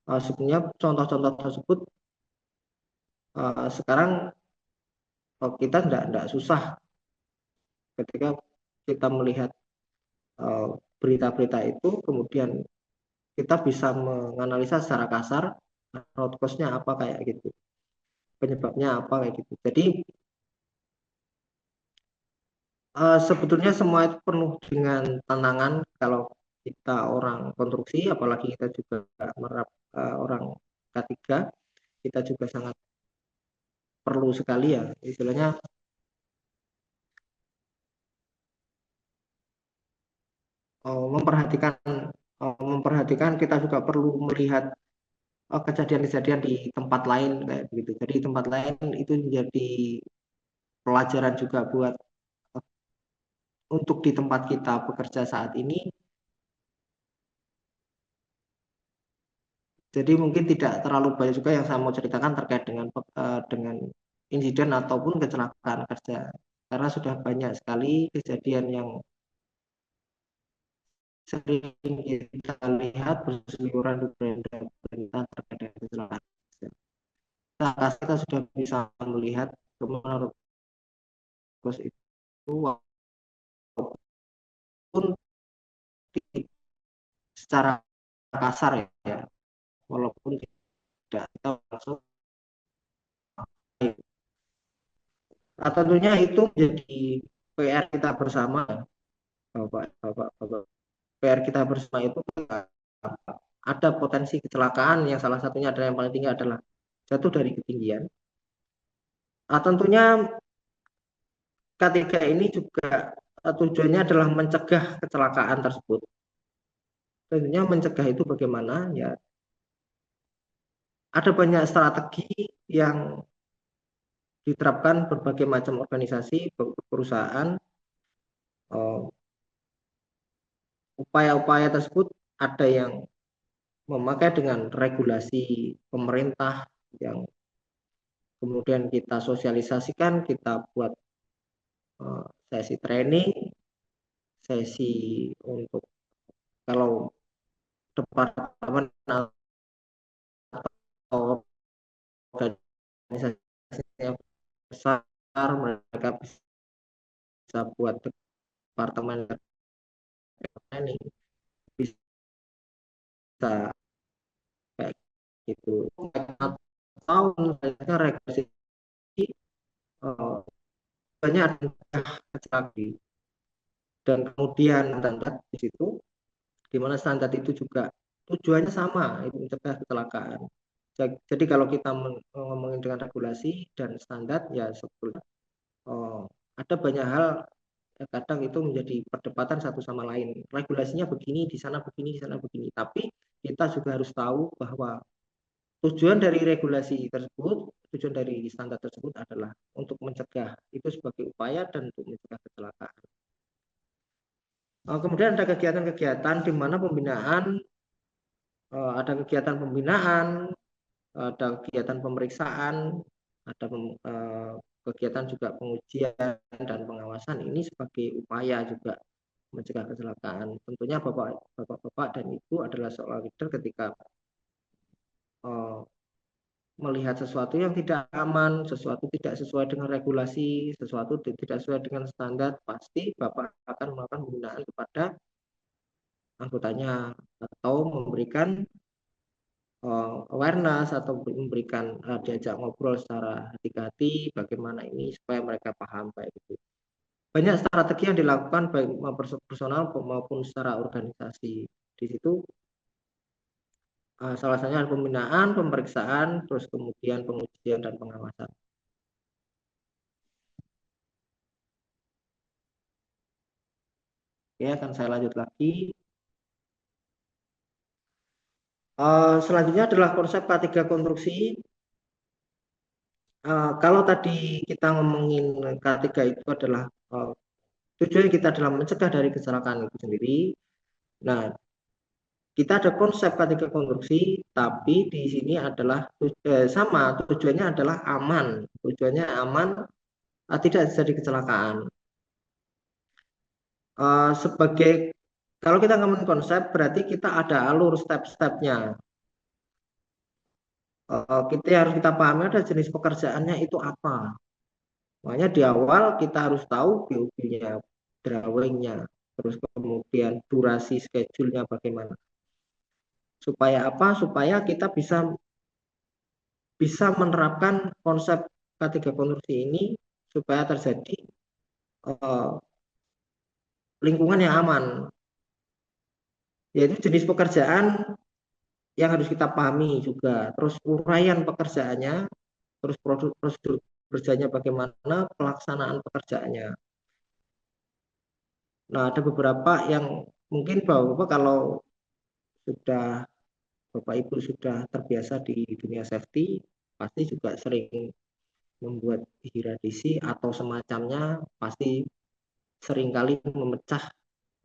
Sebenarnya contoh-contoh tersebut sekarang kita tidak susah ketika kita melihat berita-berita itu, kemudian kita bisa menganalisa secara kasar root cause-nya apa kayak gitu, penyebabnya apa kayak gitu. Jadi Sebetulnya semua itu penuh dengan tantangan kalau kita orang konstruksi, apalagi kita juga orang K3, kita juga sangat perlu sekali ya, istilahnya memperhatikan memperhatikan kita juga perlu melihat kejadian-kejadian di tempat lain kayak begitu. Jadi tempat lain itu menjadi pelajaran juga buat untuk di tempat kita bekerja saat ini. Jadi mungkin tidak terlalu banyak juga yang saya mau ceritakan terkait dengan insiden ataupun kecelakaan kerja, karena sudah banyak sekali kejadian yang sering kita lihat berseliweran di berita terkait dengan kecelakaan kerja. Kita sudah bisa melihat menurut bos itu walaupun secara kasar ya, walaupun tidak tahu langsung. Nah, tentunya itu menjadi PR kita bersama, Bapak. PR kita bersama itu ada potensi kecelakaan yang salah satunya adalah yang paling tinggi adalah jatuh dari ketinggian. Nah, tentunya K3 ini juga tujuannya adalah mencegah kecelakaan tersebut. Tentunya mencegah itu bagaimana ya? Ada banyak strategi yang diterapkan berbagai macam organisasi, perusahaan. Upaya-upaya tersebut ada yang memakai dengan regulasi pemerintah yang kemudian kita sosialisasikan, kita buat sesi training, sesi untuk kalau departemen atau organisasi yang besar, mereka bisa buat departemen training, bisa kayak gitu. Atau misalnya regulasi banyak kecelakaan dan kemudian standar di situ, di mana standar itu juga tujuannya sama, itu mencegah kecelakaan. Jadi kalau kita ngomongin dengan regulasi dan standar ya sebetulnya ada banyak hal kadang itu menjadi perdebatan satu sama lain. Regulasinya begini, di sana begini, di sana begini. Tapi kita juga harus tahu bahwa tujuan dari regulasi tersebut, tujuan dari standar tersebut adalah untuk mencegah, itu sebagai upaya dan untuk mencegah kecelakaan. Kemudian ada kegiatan-kegiatan di mana ada kegiatan pembinaan, ada kegiatan pemeriksaan, ada kegiatan juga pengujian dan pengawasan. Ini sebagai upaya juga mencegah kecelakaan. Tentunya bapak-bapak dan ibu adalah seorang leader ketika melihat sesuatu yang tidak aman, sesuatu tidak sesuai dengan regulasi, sesuatu tidak sesuai dengan standar, pasti bapak akan melakukan pembinaan kepada anggotanya atau memberikan awareness atau memberikan diajak ngobrol secara hati-hati bagaimana ini supaya mereka paham kayak gitu. Banyak strategi yang dilakukan baik personal maupun secara organisasi. Di situ salah satunya pembinaan, pemeriksaan, terus kemudian pengujian dan pengawasan. Oke, akan saya lanjut lagi. Selanjutnya adalah konsep K3 konstruksi. Kalau tadi kita ngomongin K3 itu adalah tujuan kita adalah mencegah dari kecelakaan itu sendiri. Nah, kita ada konsep K3 konstruksi, tapi di sini adalah sama tujuannya adalah aman. Tujuannya aman, tidak terjadi kecelakaan. Sebagai kalau kita ngomongin konsep, berarti kita ada alur step-stepnya. Kita harus kita pahami ada jenis pekerjaannya itu apa. Makanya di awal kita harus tahu BOP-nya, drawing-nya, terus kemudian durasi schedule-nya bagaimana. Supaya apa? Supaya kita bisa menerapkan konsep K3 konstruksi ini supaya terjadi lingkungan yang aman, yaitu jenis pekerjaan yang harus kita pahami juga, terus uraian pekerjaannya, terus prosedur kerjanya bagaimana, pelaksanaan pekerjaannya. Nah, ada beberapa yang mungkin Bapak kalau sudah Bapak Ibu sudah terbiasa di dunia safety, pasti juga sering membuat hieradisi atau semacamnya, pasti seringkali memecah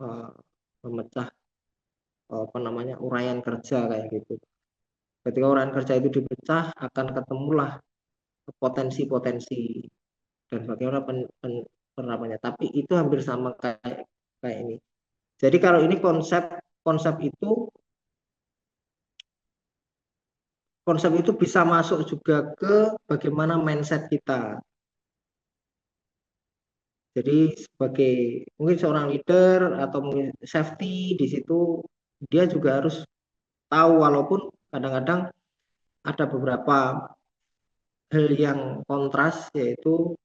eh, memecah apa namanya uraian kerja kayak gitu. Ketika uraian kerja itu dipecah, akan ketemulah potensi-potensi dan bagaimana penerapannya. Tapi itu hampir sama kayak kayak ini. Jadi kalau ini konsep itu bisa masuk juga ke bagaimana mindset kita. Jadi sebagai mungkin seorang leader atau mungkin safety di situ dia juga harus tahu, walaupun kadang-kadang ada beberapa hal yang kontras, yaitu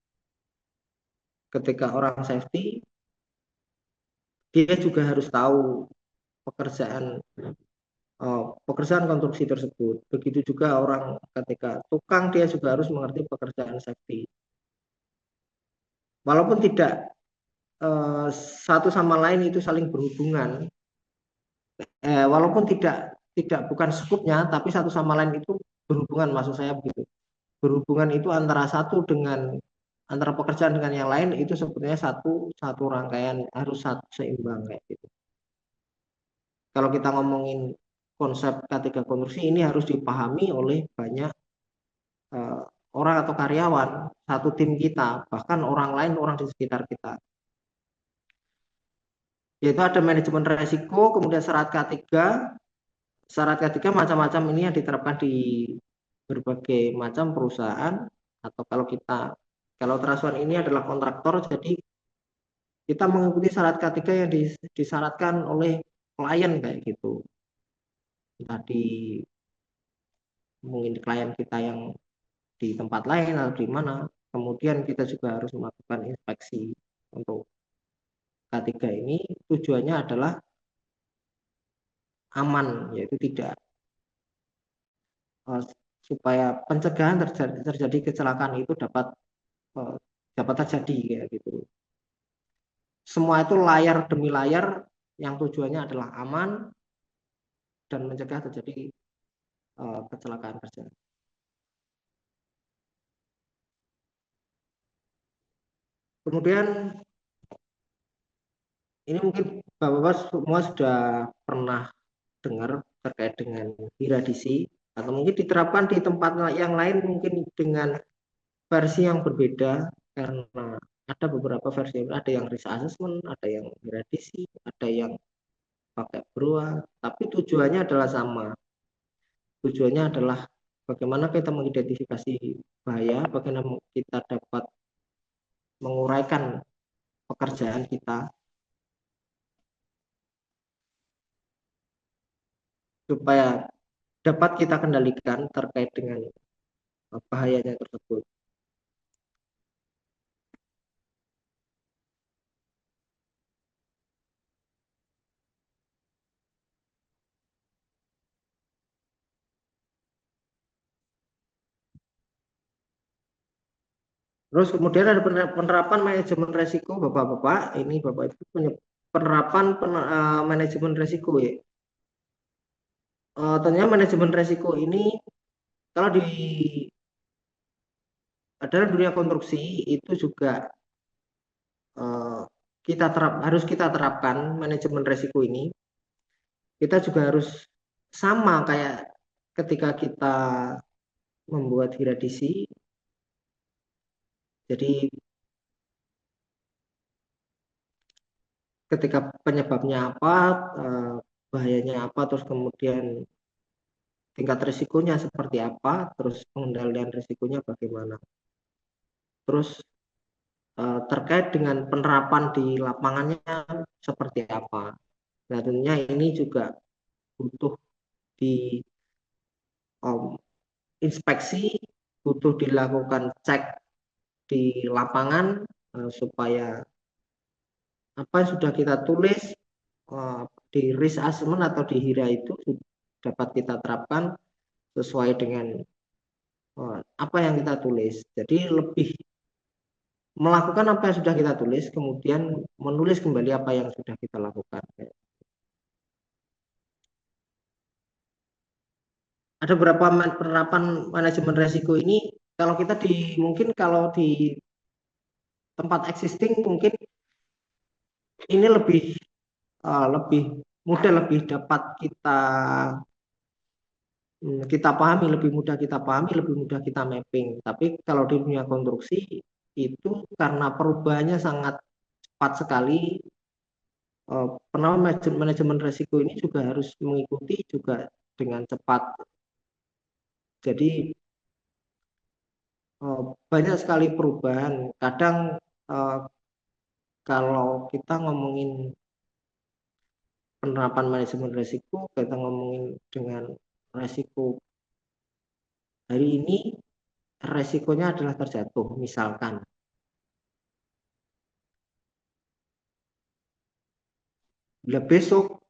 ketika orang safety dia juga harus tahu pekerjaan pekerjaan konstruksi tersebut. Begitu juga orang ketika tukang, dia juga harus mengerti pekerjaan safety. Walaupun tidak satu sama lain itu saling berhubungan, walaupun tidak bukan skupnya, tapi satu sama lain itu berhubungan, maksud saya begitu. Berhubungan itu antara satu dengan antara pekerjaan dengan yang lain itu sebetulnya satu rangkaian, harus satu seimbang kayak gitu. Kalau kita ngomongin konsep K3 konstruksi ini harus dipahami oleh banyak uh, orang atau karyawan satu tim kita, bahkan orang lain, orang di sekitar kita. Yaitu ada manajemen resiko, kemudian syarat K3. Syarat K3 macam-macam ini yang diterapkan di berbagai macam perusahaan, atau kalau Trasuan ini adalah kontraktor, jadi kita mengikuti syarat K3 yang disyaratkan oleh klien kayak gitu. Tadi mungkin klien kita yang di tempat lain atau di mana, kemudian kita juga harus melakukan inspeksi untuk K3 ini. Tujuannya adalah aman, yaitu tidak supaya pencegahan terjadi kecelakaan itu dapat terjadi kayak gitu. Semua itu layar demi layar yang tujuannya adalah aman dan mencegah terjadi kecelakaan kerja. Kemudian ini mungkin Bapak-Bapak semua sudah pernah dengar terkait dengan hieradisi, atau mungkin diterapkan di tempat yang lain mungkin dengan versi yang berbeda, karena ada beberapa versi, ada yang risk assessment, ada yang hieradisi, ada yang pakai BROA, tapi tujuannya adalah sama. Tujuannya adalah bagaimana kita mengidentifikasi bahaya, bagaimana kita dapat menguraikan pekerjaan kita supaya dapat kita kendalikan terkait dengan bahayanya tersebut. Terus kemudian ada penerapan manajemen resiko, Bapak-Bapak. Ini Bapak Ibu punya penerapan manajemen resiko ya. Tentunya manajemen resiko ini kalau di dalam dunia konstruksi itu juga harus kita terapkan manajemen resiko ini. Kita juga harus sama kayak ketika kita membuat hieradisi. Jadi ketika penyebabnya apa, bahayanya apa, terus kemudian tingkat risikonya seperti apa, terus pengendalian risikonya bagaimana. Terus terkait dengan penerapan di lapangannya seperti apa. Nah, tentunya ini juga butuh di inspeksi, butuh dilakukan cek di lapangan supaya apa yang sudah kita tulis di risk assessment atau di HIRA itu dapat kita terapkan sesuai dengan apa yang kita tulis. Jadi lebih melakukan apa yang sudah kita tulis, kemudian menulis kembali apa yang sudah kita lakukan. Ada beberapa penerapan manajemen resiko ini, kalau kita mungkin kalau di tempat existing mungkin ini lebih mudah, lebih dapat kita pahami, lebih mudah kita pahami, lebih mudah kita mapping. Tapi kalau di dunia konstruksi itu karena perubahannya sangat cepat sekali, penerapan manajemen resiko ini juga harus mengikuti juga dengan cepat. Jadi banyak sekali perubahan. Kadang kalau kita ngomongin penerapan manajemen resiko, kita ngomongin dengan resiko hari ini, resikonya adalah terjatuh, misalkan. Bila besok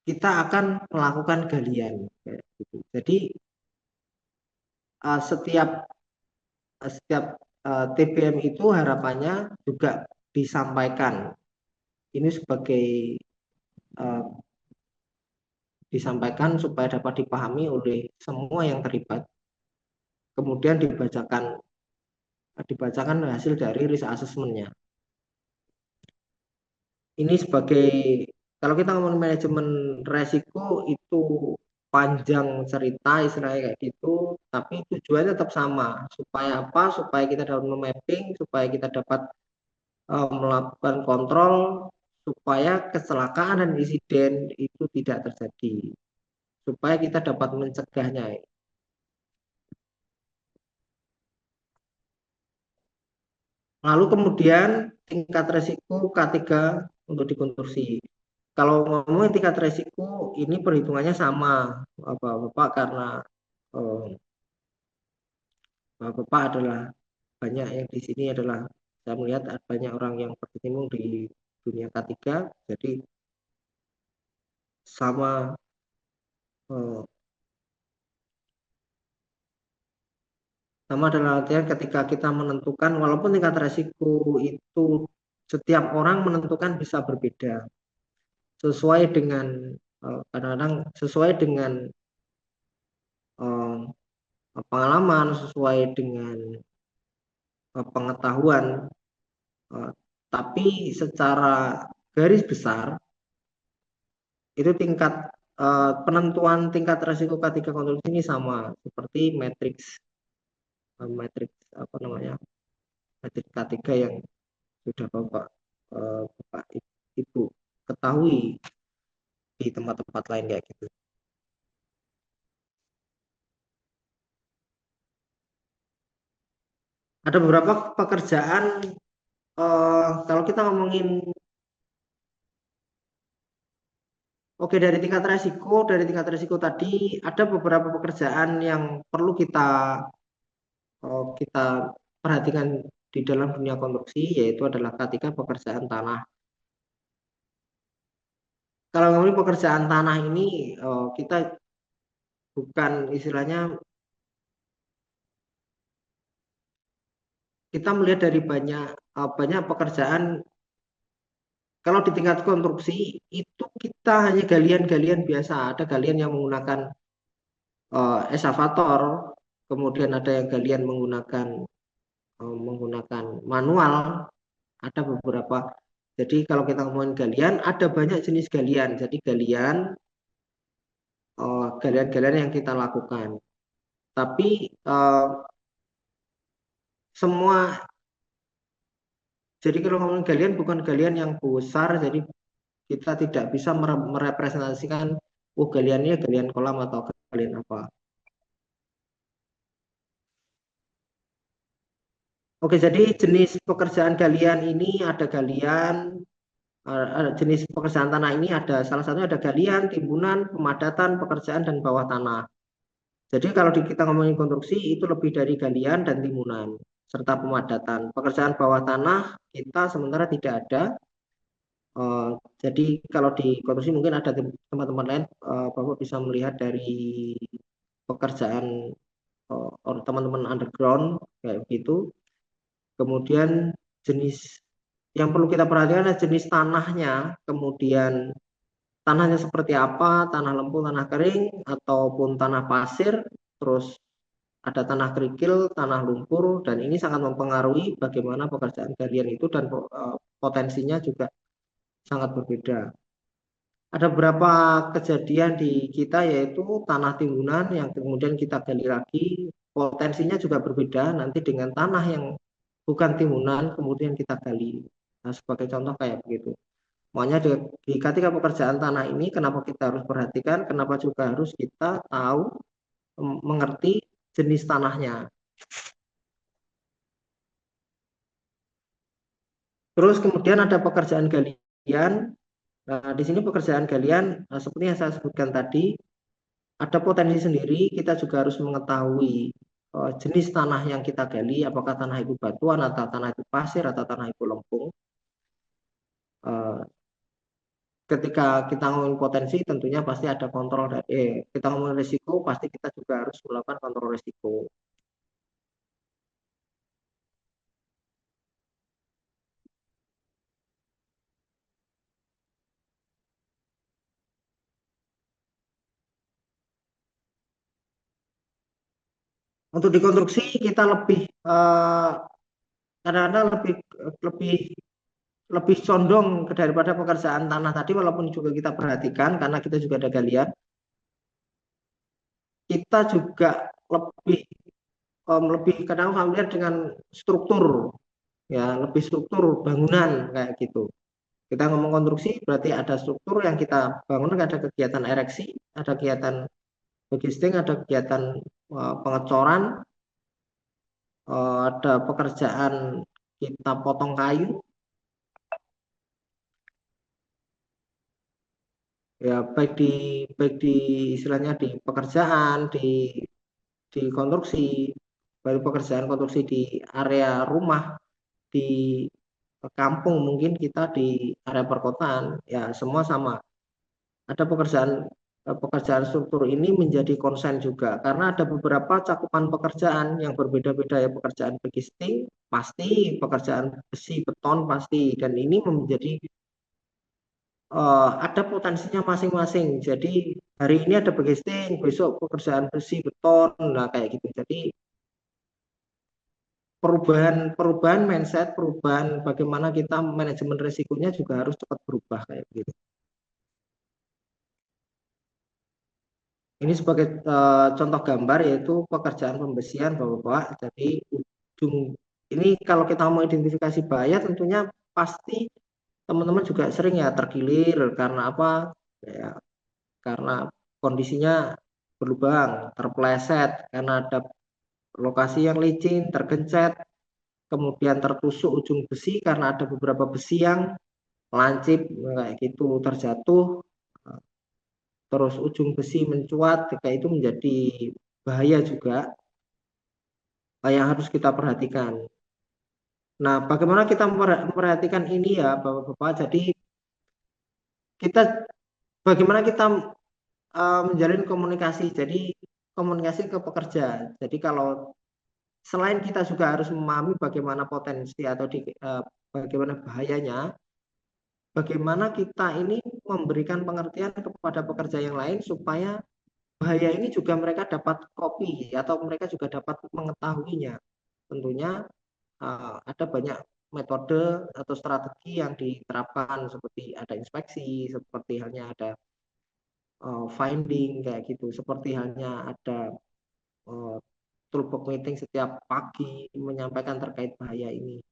kita akan melakukan galian, gitu. Jadi setiap TBM itu harapannya juga disampaikan. Ini sebagai disampaikan supaya dapat dipahami oleh semua yang terlibat. Kemudian dibacakan hasil dari risk assessment-nya. Ini sebagai, kalau kita ngomong manajemen resiko itu panjang cerita istilahnya kayak gitu, tapi tujuannya tetap sama. Supaya apa? Supaya kita dapat memapping, supaya kita dapat melakukan kontrol, supaya kecelakaan dan insiden itu tidak terjadi, supaya kita dapat mencegahnya. Lalu kemudian tingkat resiko K3 untuk dikonstruksi. Kalau ngomongin tingkat resiko, ini perhitungannya sama, Bapak, karena Bapak adalah banyak yang di sini adalah, saya melihat banyak orang yang berkecimpung di dunia K3, jadi sama adalah artinya ketika kita menentukan, walaupun tingkat resiko itu setiap orang menentukan bisa berbeda, sesuai dengan kadang-kadang sesuai dengan pengalaman, sesuai dengan pengetahuan, tapi secara garis besar itu tingkat penentuan tingkat resiko ketika konstruksi ini sama seperti matriks apa namanya, matriks K3 yang sudah Bapak Ibu ketahui di tempat-tempat lain kayak gitu. Ada beberapa pekerjaan, kalau kita ngomongin dari tingkat resiko tadi, ada beberapa pekerjaan yang perlu kita perhatikan di dalam dunia konstruksi, yaitu adalah ketika pekerjaan tanah. Kalau ngomongin pekerjaan tanah ini, kita bukan istilahnya, kita melihat dari banyak pekerjaan. Kalau di tingkat konstruksi itu kita hanya galian-galian biasa. Ada galian yang menggunakan eskavator, kemudian ada yang galian menggunakan manual, ada beberapa. Jadi kalau kita ngomongin galian, ada banyak jenis galian. Jadi galian yang kita lakukan. Tapi semua, jadi kalau ngomongin galian bukan galian yang besar, jadi kita tidak bisa merepresentasikan galiannya galian kolam atau galian apa. Oke, jadi jenis pekerjaan galian ini ada galian, jenis pekerjaan tanah ini ada, salah satunya ada galian, timbunan, pemadatan, pekerjaan, dan bawah tanah. Jadi kalau kita ngomongin konstruksi itu lebih dari galian dan timbunan. serta pemadatan. Pekerjaan bawah tanah kita sementara tidak ada. Eh, jadi kalau di konstruksi mungkin ada tempat-tempat lain, Bapak bisa melihat dari pekerjaan teman-teman underground kayak begitu. Kemudian jenis yang perlu kita perhatikan adalah jenis tanahnya, kemudian tanahnya seperti apa, tanah lempung, tanah kering, ataupun tanah pasir, terus ada tanah kerikil, tanah lumpur, dan ini sangat mempengaruhi bagaimana pekerjaan galian itu dan potensinya juga sangat berbeda. Ada beberapa kejadian di kita yaitu tanah timbunan yang kemudian kita gali lagi, potensinya juga berbeda nanti dengan tanah yang bukan timbunan kemudian kita gali. Nah, sebagai contoh kayak begitu. Makanya ketika pekerjaan tanah ini kenapa kita harus perhatikan, kenapa juga harus kita tahu mengerti jenis tanahnya. Terus kemudian ada pekerjaan galian. Nah, di sini pekerjaan galian seperti yang saya sebutkan tadi, ada potensi sendiri, kita juga harus mengetahui jenis tanah yang kita gali, apakah tanah itu batuan atau tanah itu pasir atau tanah itu lempung. Ketika kita ngomongin potensi, tentunya pasti ada kontrol. Kita ngomongin risiko, pasti kita juga harus melakukan kontrol risiko. Untuk dikonstruksi kita lebih kadang-kadang lebih lebih condong daripada pekerjaan tanah tadi, walaupun juga kita perhatikan karena kita juga ada galian, kita juga lebih lebih kadang familiar dengan struktur, ya lebih struktur bangunan kayak gitu. Kita ngomong konstruksi berarti ada struktur yang kita bangun, ada kegiatan ereksi, ada kegiatan logistik, ada kegiatan pengecoran, ada pekerjaan kita potong kayu, ya baik di istilahnya di pekerjaan, di konstruksi, baru pekerjaan konstruksi di area rumah, di kampung mungkin kita di area perkotaan, ya semua sama. Ada pekerjaan struktur ini menjadi konsen juga karena ada beberapa cakupan pekerjaan yang berbeda-beda, ya pekerjaan bagisting pasti, pekerjaan besi beton pasti, dan ini menjadi ada potensinya masing-masing. Jadi hari ini ada bagisting, besok pekerjaan besi beton, nah kayak gitu. Jadi perubahan mindset, perubahan bagaimana kita manajemen risikonya juga harus cepat berubah kayak gitu. Ini sebagai contoh gambar yaitu pekerjaan pembesian Bapak-Bapak. Jadi ujung ini kalau kita mau identifikasi bahaya tentunya pasti teman-teman juga sering ya tergilir karena apa? Ya, karena kondisinya berlubang, terpeleset, karena ada lokasi yang licin, tergencet, kemudian tertusuk ujung besi karena ada beberapa besi yang lancip kayak gitu terjatuh, terus ujung besi mencuat, kayak itu menjadi bahaya juga yang harus kita perhatikan. Nah, bagaimana kita memperhatikan ini ya Bapak-Bapak? Jadi kita bagaimana kita menjalin komunikasi. Jadi komunikasi ke pekerja. Jadi kalau selain kita juga harus memahami bagaimana potensi atau bagaimana bahayanya, bagaimana kita ini memberikan pengertian kepada pekerja yang lain supaya bahaya ini juga mereka dapat kopi atau mereka juga dapat mengetahuinya. Tentunya ada banyak metode atau strategi yang diterapkan seperti ada inspeksi, seperti halnya ada finding kayak gitu, seperti halnya ada uh, toolbox meeting setiap pagi menyampaikan terkait bahaya ini.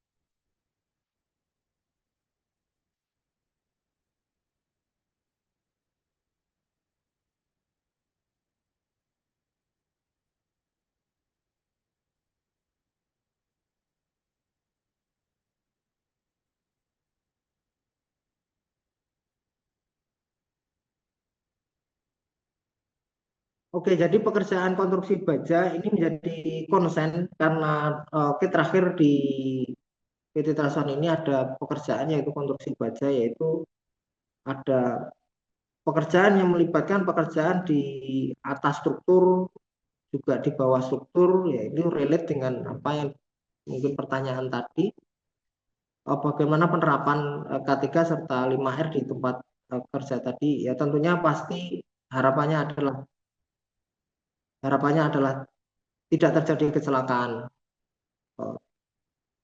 Oke, jadi pekerjaan konstruksi baja ini menjadi konsen karena terakhir di PT Trason ini ada pekerjaan yaitu konstruksi baja, yaitu ada pekerjaan yang melibatkan pekerjaan di atas struktur juga di bawah struktur, yaitu relate dengan apa yang mungkin pertanyaan tadi, bagaimana penerapan K3 serta 5R di tempat kerja tadi. Ya tentunya pasti harapannya adalah harapannya adalah tidak terjadi kecelakaan. Eh,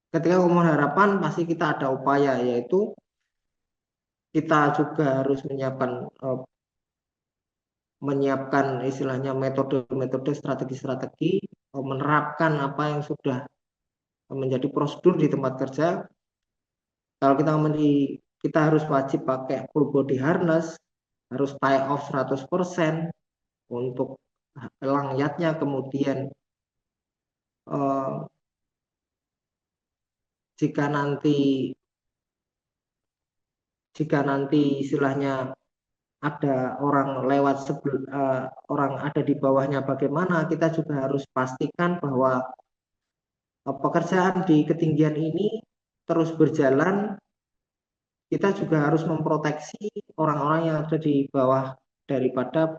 Ketika ngomong harapan pasti kita ada upaya, yaitu kita juga harus menyiapkan istilahnya metode-metode strategi-strategi, menerapkan apa yang sudah menjadi prosedur di tempat kerja. Kalau kita harus wajib pakai full body harness, harus tie off 100% untuk langyatnya, kemudian eh, jika nanti istilahnya ada orang lewat orang ada di bawahnya, bagaimana kita juga harus pastikan bahwa pekerjaan di ketinggian ini terus berjalan. Kita juga harus memproteksi orang-orang yang ada di bawah daripada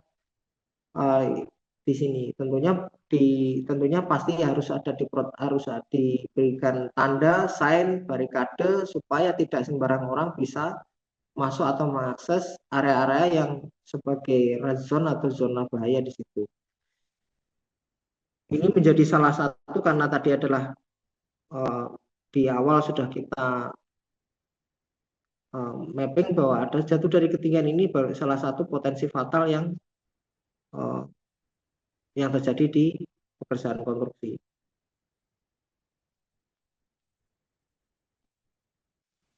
uh, di sini. Tentunya pasti harus diberikan tanda, sign, barikade supaya tidak sembarang orang bisa masuk atau mengakses area-area yang sebagai red zone atau zona bahaya di situ. Ini menjadi salah satu karena tadi adalah di awal sudah kita mapping bahwa ada jatuh dari ketinggian ini salah satu potensi fatal uh, yang terjadi di pekerjaan konstruksi.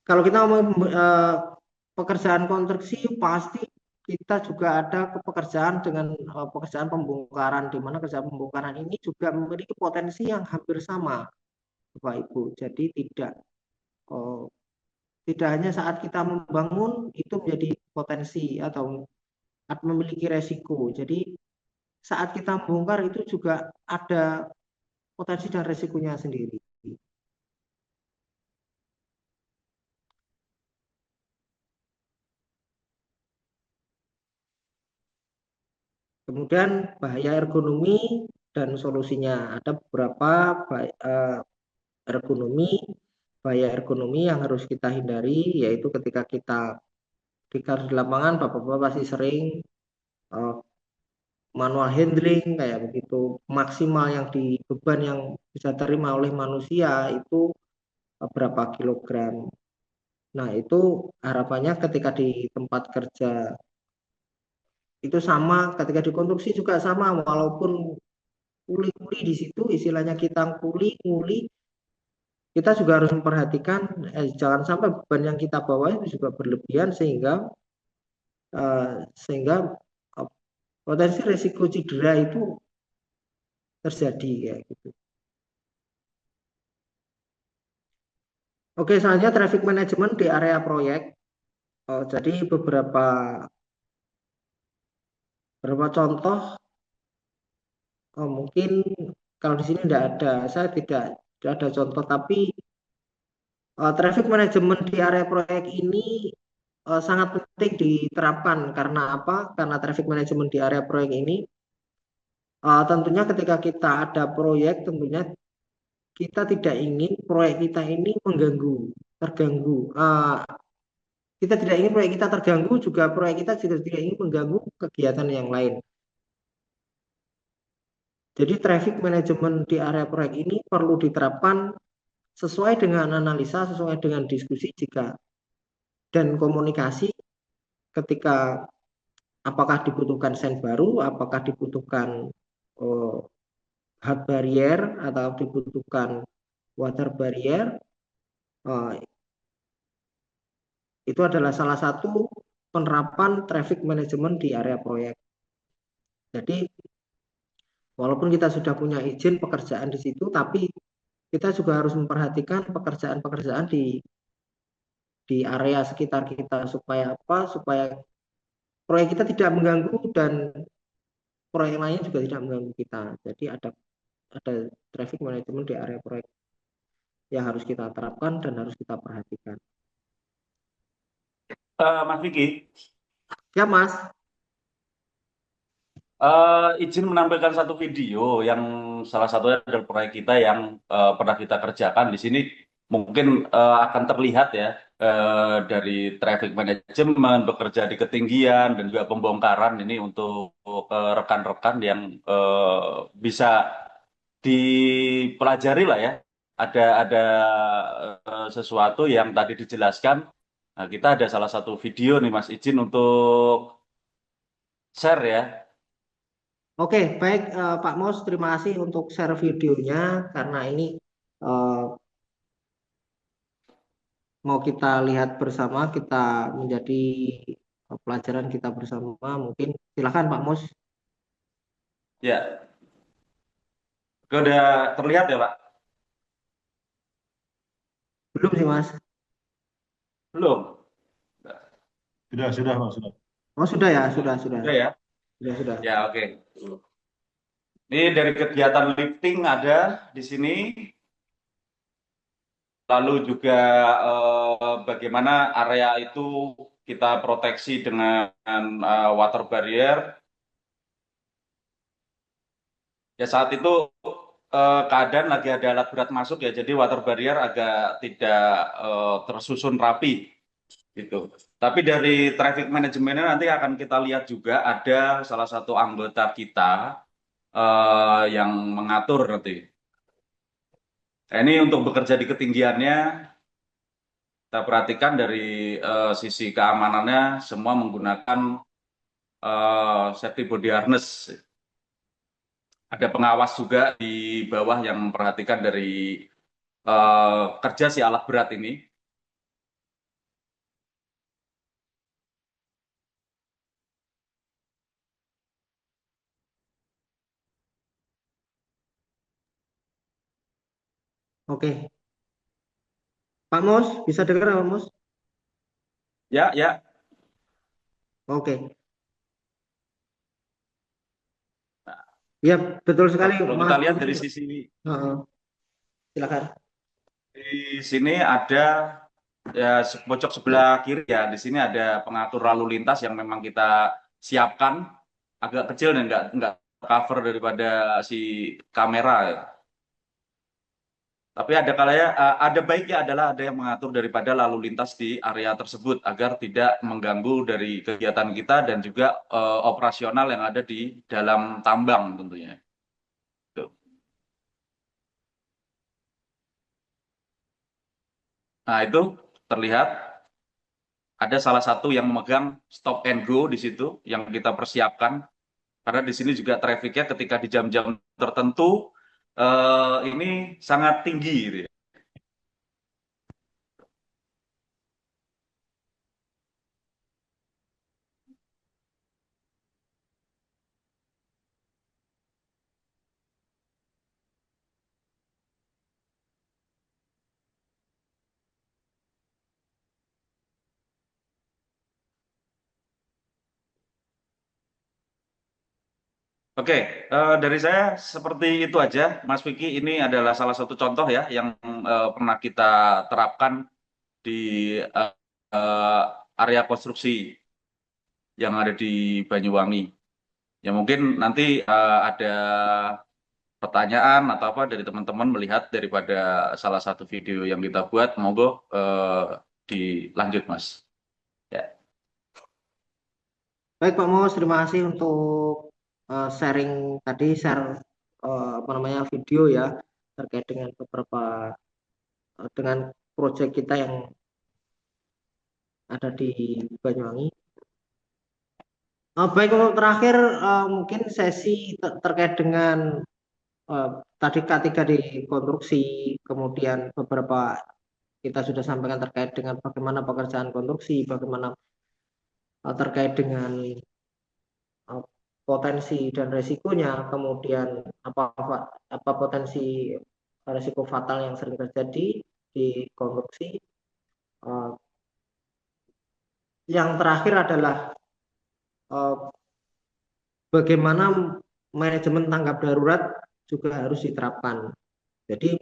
Kalau kita ngomong pekerjaan konstruksi, pasti kita juga ada pekerjaan dengan pekerjaan pembongkaran, di mana kerjaan pembongkaran ini juga memiliki potensi yang hampir sama, Bapak Ibu. Jadi tidak hanya saat kita membangun itu menjadi potensi atau memiliki resiko. Jadi saat kita membongkar itu juga ada potensi dan resikonya sendiri. Kemudian bahaya ergonomi dan solusinya. Ada beberapa bahaya ergonomi yang harus kita hindari, yaitu ketika kita di lapangan, Bapak-Bapak pasti sering manual handling kayak begitu. Maksimal beban yang bisa terima oleh manusia itu berapa kilogram. Nah, itu harapannya ketika di tempat kerja itu sama, ketika dikonstruksi juga sama, walaupun kuli-kuli di situ istilahnya kita kuli-kuli, kita juga harus memperhatikan jangan sampai beban yang kita bawa itu juga berlebihan sehingga potensi resiko cedera itu terjadi kayak gitu. Oke, selanjutnya traffic management di area proyek. Jadi beberapa contoh, mungkin kalau di sini tidak ada, saya tidak ada contoh, tapi traffic management di area proyek ini sangat penting diterapkan. Karena apa? Karena traffic management di area proyek ini tentunya ketika kita ada proyek, tentunya kita tidak ingin proyek kita ini terganggu. Kita tidak ingin proyek kita terganggu, juga proyek kita juga tidak ingin mengganggu kegiatan yang lain. Jadi traffic management di area proyek ini perlu diterapkan sesuai dengan analisa, sesuai dengan diskusi dan komunikasi ketika apakah dibutuhkan sen baru, apakah dibutuhkan hard barrier atau dibutuhkan water barrier. Itu adalah salah satu penerapan traffic management di area proyek. Jadi walaupun kita sudah punya izin pekerjaan di situ, tapi kita juga harus memperhatikan pekerjaan-pekerjaan di area sekitar kita supaya apa? Supaya proyek kita tidak mengganggu dan proyek lainnya juga tidak mengganggu kita. Jadi ada traffic management di area proyek yang harus kita terapkan dan harus kita perhatikan. Mas Vicky, Ya Mas, izin menampilkan satu video yang salah satunya adalah proyek kita yang pernah kita kerjakan di sini. Mungkin akan terlihat ya dari traffic management, bekerja di ketinggian, dan juga pembongkaran ini untuk rekan-rekan yang bisa dipelajari lah ya. Ada sesuatu yang tadi dijelaskan. Nah, kita ada salah satu video nih Mas, izin untuk share ya. oke, baik Pak Mos, terima kasih untuk share videonya karena ini eh, mau kita lihat bersama, kita menjadi pelajaran kita bersama. Mungkin silakan Pak Mos. Ya, udah terlihat ya Pak? Belum sih Mas. Belum? Sudah, Mas, sudah. Oh sudah ya, sudah, Udah ya? sudah. Ya, oke. Ini dari kegiatan lifting ada di sini. Lalu juga bagaimana area itu kita proteksi dengan water barrier. Ya saat itu keadaan lagi ada alat berat masuk ya, jadi water barrier agak tidak tersusun rapi gitu. Tapi dari traffic manajemennya nanti akan kita lihat juga ada salah satu anggota kita yang mengatur nanti. Nah, ini untuk bekerja di ketinggiannya, kita perhatikan dari sisi keamanannya semua menggunakan safety body harness. Ada pengawas juga di bawah yang memperhatikan dari kerja si alat berat ini. Oke, Pak Mos, bisa dengar Pak Mos? Ya, ya. Oke, ya betul sekali Kalau Mas. kita lihat dari sisi Heeh, silakan. di sini ada ya pojok sebelah kiri ya. Di sini ada pengatur lalu lintas yang memang kita siapkan agak kecil dan nggak cover daripada si kamera ya. Tapi ada kalanya ada baiknya adalah ada yang mengatur daripada lalu lintas di area tersebut agar tidak mengganggu dari kegiatan kita dan juga operasional yang ada di dalam tambang tentunya. Tuh. Nah, itu terlihat ada salah satu yang memegang stop and go di situ yang kita persiapkan karena di sini juga trafficnya ketika di jam-jam tertentu ini sangat tinggi gitu ya. Oke, dari saya seperti itu aja, Mas Vicky. Ini adalah salah satu contoh ya yang pernah kita terapkan di eh, eh, area konstruksi yang ada di Banyuwangi. Ya mungkin nanti ada pertanyaan atau apa dari teman-teman melihat daripada salah satu video yang kita buat, monggo dilanjut, Mas. Ya. Baik Pak Mos, terima kasih untuk sharing tadi, share apa namanya video ya terkait dengan beberapa dengan proyek kita yang ada di Banyuwangi. Baik untuk terakhir mungkin sesi terkait dengan eh, tadi K3 di konstruksi, kemudian beberapa kita sudah sampaikan terkait dengan bagaimana pekerjaan konstruksi, bagaimana terkait dengan eh, potensi dan resikonya, kemudian apa apa potensi resiko fatal yang sering terjadi di konstruksi. Eh, yang terakhir adalah bagaimana manajemen tanggap darurat juga harus diterapkan. Jadi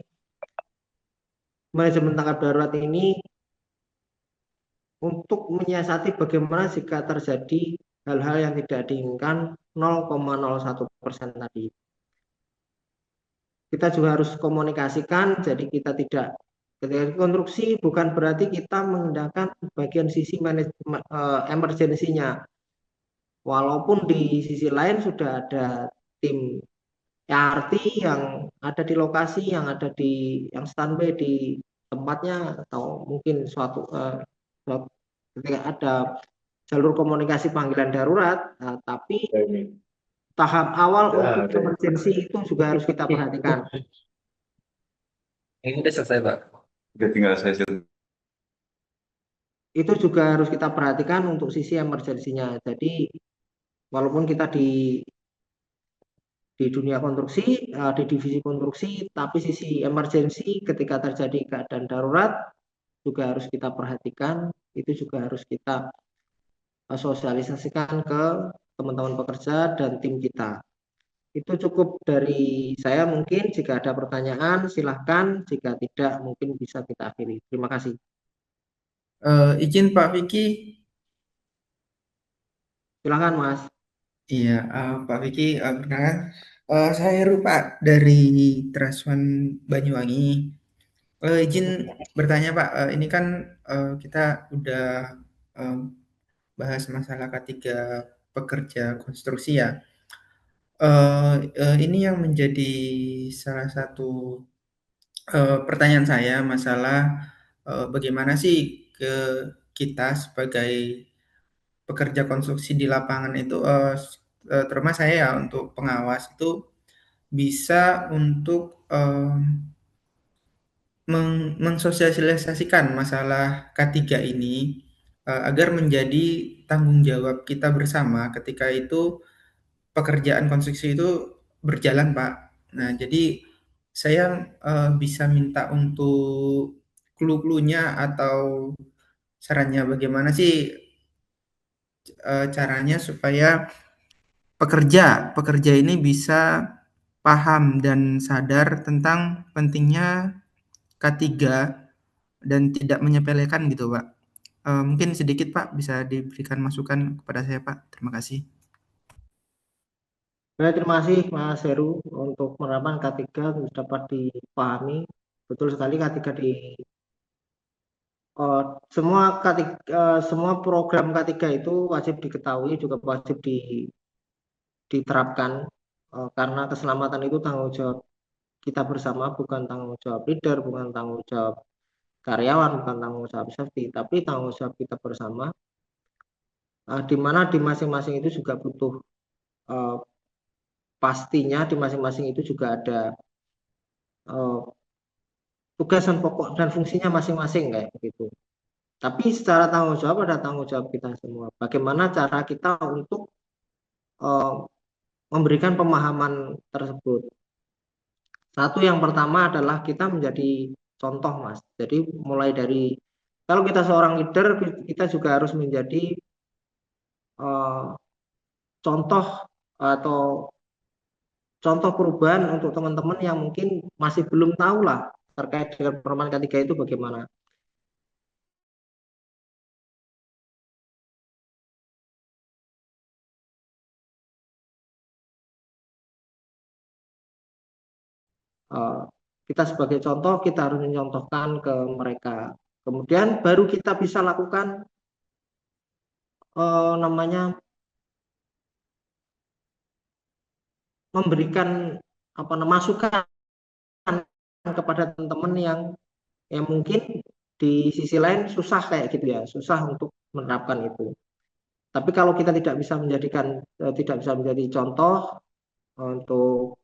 manajemen tanggap darurat ini untuk menyiasati bagaimana jika terjadi hal-hal yang tidak diinginkan 0,01% tadi. Kita juga harus komunikasikan, jadi kita tidak ketika konstruksi bukan berarti kita mengindahkan bagian sisi manajemen emergensinya. Walaupun di sisi lain sudah ada tim ERT yang ada di lokasi, yang standby di tempatnya, atau mungkin ketika ada jalur komunikasi panggilan darurat, tapi tahap awal untuk emergensi itu juga harus kita perhatikan. Ini udah selesai, Pak. Udah tinggal saya Itu juga harus kita perhatikan untuk sisi emergensinya. Jadi walaupun kita di dunia konstruksi, di divisi konstruksi, tapi sisi emergensi ketika terjadi keadaan darurat juga harus kita perhatikan, itu juga harus kita sosialisasikan ke teman-teman pekerja dan tim kita. Itu cukup dari saya, mungkin jika ada pertanyaan silahkan, jika tidak mungkin bisa kita akhiri. Terima kasih. Izin Pak Vicky. Silahkan Mas. Iya, Pak Vicky, perkenalkan. Saya Heru Pak dari Traswan Banyuwangi. Izin bertanya Pak, ini kan kita udah bahas masalah K3 pekerja konstruksi ya. Ini yang menjadi salah satu pertanyaan saya, masalah bagaimana sih kita sebagai pekerja konstruksi di lapangan itu, terutama saya ya untuk pengawas itu bisa untuk mensosialisasikan masalah K3 ini agar menjadi tanggung jawab kita bersama ketika itu pekerjaan konstruksi itu berjalan, Pak. Nah, jadi saya bisa minta untuk clue-cluenya atau sarannya bagaimana sih caranya supaya pekerja ini bisa paham dan sadar tentang pentingnya K3 dan tidak menyepelekan gitu, Pak. Mungkin sedikit Pak bisa diberikan masukan kepada saya, Pak. Terima kasih. Baik, terima kasih Mas Heru untuk penerapan K3 dapat dipahami. Betul sekali K3 semua program K3 itu wajib diketahui, juga wajib diterapkan, karena keselamatan itu tanggung jawab kita bersama, bukan tanggung jawab leader, bukan tanggung jawab karyawan, bukan tanggung jawab safety, tapi tanggung jawab kita bersama, di mana di masing-masing itu juga butuh, pastinya di masing-masing itu juga ada tugas dan pokok dan fungsinya masing-masing kayak begitu. Tapi secara tanggung jawab ada tanggung jawab kita semua. Bagaimana cara kita untuk memberikan pemahaman tersebut. Satu, yang pertama adalah kita menjadi contoh, Mas. Jadi mulai dari, kalau kita seorang leader, kita juga harus menjadi contoh atau contoh perubahan untuk teman-teman yang mungkin masih belum tahu lah terkait dengan perubahan K3 itu bagaimana. Kita sebagai contoh, kita harus mencontohkan ke mereka. Kemudian baru kita bisa lakukan memberikan masukan kepada teman-teman yang mungkin di sisi lain susah kayak gitu ya, susah untuk menerapkan itu. Tapi kalau kita tidak bisa menjadi contoh untuk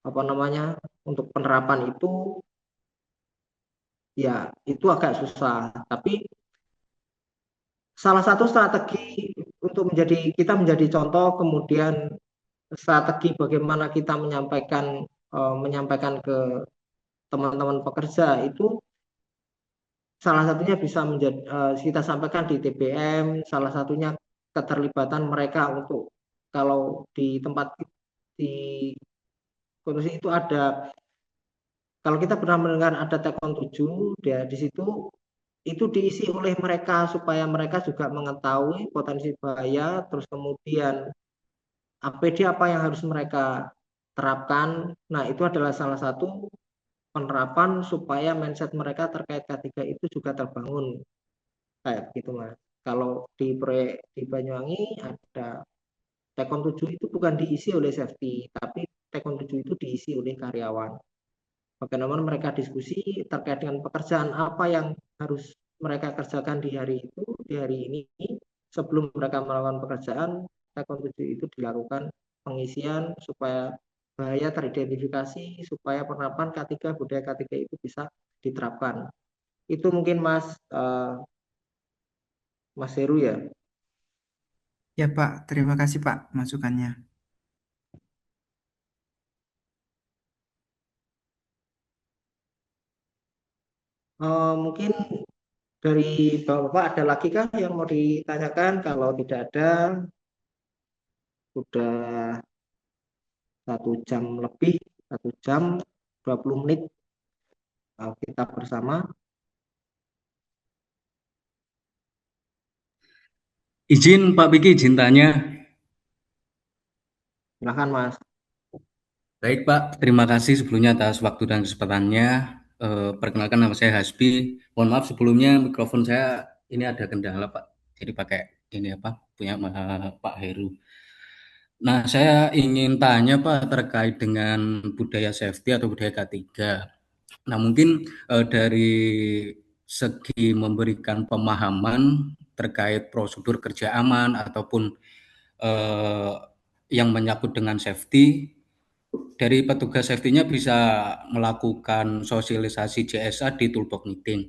untuk penerapan itu, ya itu agak susah. Tapi salah satu strategi untuk kita menjadi contoh, kemudian strategi bagaimana kita menyampaikan ke teman-teman pekerja itu, salah satunya bisa kita sampaikan di TBM, salah satunya keterlibatan mereka untuk, kalau di tempat di konstruksi itu ada, kalau kita pernah mendengar ada Tekon 7, dia di situ itu diisi oleh mereka supaya mereka juga mengetahui potensi bahaya, terus kemudian APD apa yang harus mereka terapkan. Nah, itu adalah salah satu penerapan supaya mindset mereka terkait K3 itu juga terbangun kayak gitu Mas. Kalau di proyek di Banyuwangi ada Tekon 7 itu bukan diisi oleh safety, tapi Tekon 7 itu diisi oleh karyawan. Bagaimana mereka diskusi terkait dengan pekerjaan apa yang harus mereka kerjakan di hari itu, di hari ini, sebelum mereka melakukan pekerjaan, Tekon 7 itu dilakukan pengisian supaya bahaya teridentifikasi, supaya penerapan K3, budaya K3 itu bisa diterapkan. Itu mungkin Mas Heru ya. Ya Pak, terima kasih Pak masukannya. Mungkin dari Bapak ada lagi kah yang mau ditanyakan? Kalau tidak ada, sudah 1 jam lebih, 1 jam 20 menit kita bersama. Izin Pak Biki, izin tanya. Silahkan Mas. Baik Pak, terima kasih sebelumnya atas waktu dan kesempatannya. Perkenalkan nama saya Hasbi. Mohon maaf sebelumnya mikrofon saya ini ada kendala Pak. Jadi pakai ini punya Pak Heru. Nah, saya ingin tanya Pak terkait dengan budaya safety atau budaya K3. Nah, mungkin dari segi memberikan pemahaman terkait prosedur kerja aman ataupun eh, yang menyangkut dengan safety, dari petugas safety-nya bisa melakukan sosialisasi JSA di toolbox meeting.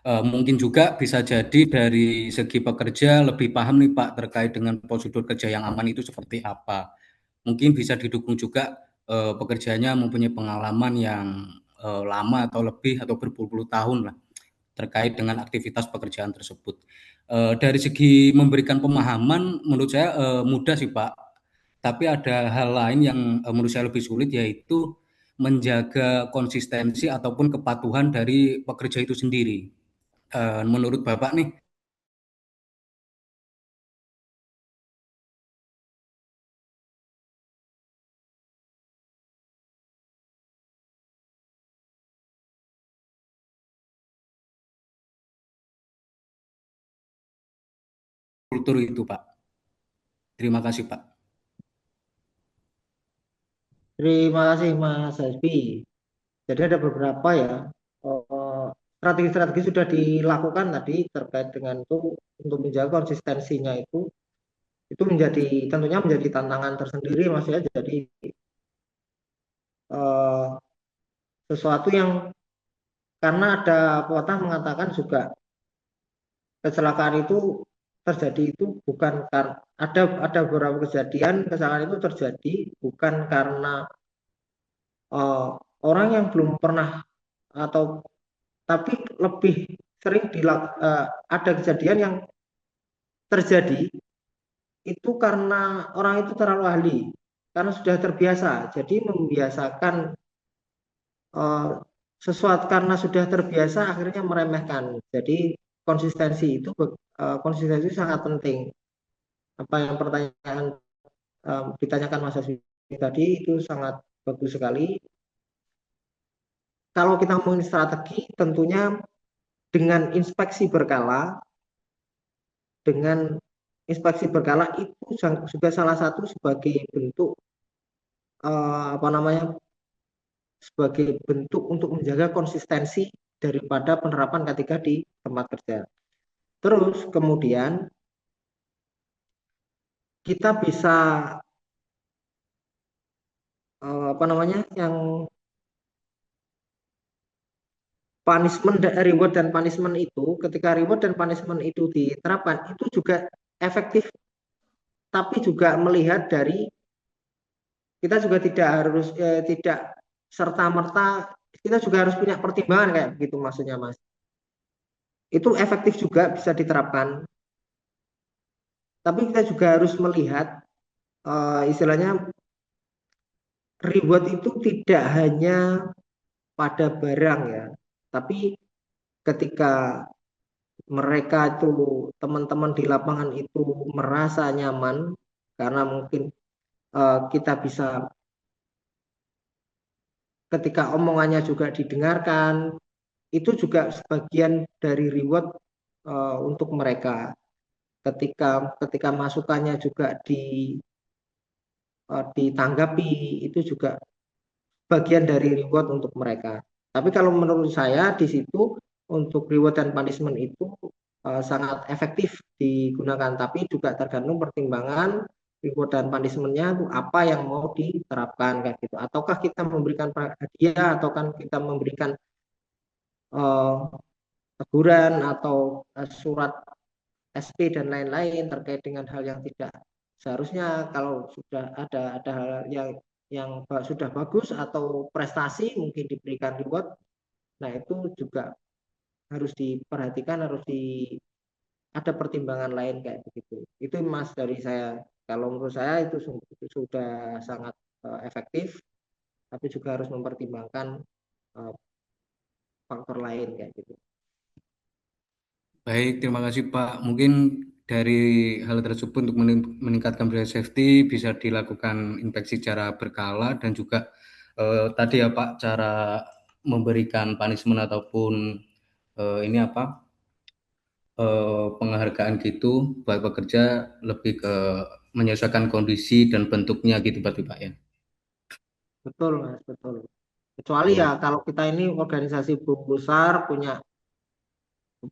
Mungkin juga bisa jadi dari segi pekerja lebih paham nih Pak terkait dengan prosedur kerja yang aman itu seperti apa. Mungkin bisa didukung juga pekerjanya mempunyai pengalaman yang lama atau lebih atau berpuluh-puluh tahun lah terkait dengan aktivitas pekerjaan tersebut. Dari segi memberikan pemahaman menurut saya mudah sih Pak, tapi ada hal lain yang menurut saya lebih sulit, yaitu menjaga konsistensi ataupun kepatuhan dari pekerja itu sendiri. Menurut Bapak nih, kultur itu Pak. Terima kasih Pak. Terima kasih Mas Hasbi. Jadi ada beberapa ya strategi-strategi sudah dilakukan tadi terkait dengan itu untuk menjaga konsistensinya itu menjadi tentunya menjadi tantangan tersendiri Mas ya. Jadi eh, sesuatu yang karena ada pepatah mengatakan juga kecelakaan itu terjadi itu bukan karena ada beberapa kejadian kecelakaan itu terjadi bukan karena uh, orang yang belum pernah atau tapi lebih sering ada kejadian yang terjadi itu karena orang itu terlalu ahli karena sudah terbiasa jadi membiasakan sesuatu karena sudah terbiasa akhirnya meremehkan jadi konsistensi sangat penting apa yang pertanyaan ditanyakan Mas Asmi tadi itu sangat bagus sekali. Kalau kita ngomongin strategi, tentunya dengan inspeksi berkala itu juga salah satu sebagai bentuk sebagai bentuk untuk menjaga konsistensi daripada penerapan K3 di tempat kerja. Terus kemudian kita bisa yang reward dan punishment itu ketika reward dan punishment itu diterapkan itu juga efektif tapi juga melihat dari kita juga tidak serta merta kita juga harus punya pertimbangan kayak begitu maksudnya Mas itu efektif juga bisa diterapkan tapi kita juga harus melihat istilahnya reward itu tidak hanya pada barang ya, tapi ketika mereka itu teman-teman di lapangan itu merasa nyaman karena mungkin kita bisa ketika omongannya juga didengarkan, itu juga sebagian dari reward untuk mereka. Ketika masukannya juga ditanggapi, itu juga bagian dari reward untuk mereka. Tapi kalau menurut saya di situ untuk reward dan punishment itu sangat efektif digunakan, tapi juga tergantung pertimbangan reward dan punishment-nya itu apa yang mau diterapkan kayak gitu. Ataukah kita memberikan hadiah, atau kan kita memberikan teguran atau surat SP dan lain-lain terkait dengan hal yang tidak seharusnya. Kalau sudah ada hal yang sudah bagus atau prestasi mungkin diberikan reward. Nah, itu juga harus diperhatikan, ada pertimbangan lain kayak begitu. Itu Mas dari saya. Kalau menurut saya itu sudah sangat efektif, tapi juga harus mempertimbangkan faktor lain kayak gitu. Baik, terima kasih Pak. Mungkin dari hal tersebut untuk meningkatkan budaya safety bisa dilakukan inspeksi secara berkala dan juga tadi ya Pak, cara memberikan punishment ataupun ini apa penghargaan gitu buat pekerja lebih ke menyesuaikan kondisi dan bentuknya gitu berarti Pak ya. Betul Mas, betul. Kecuali ya Baik. kalau kita ini organisasi besar, punya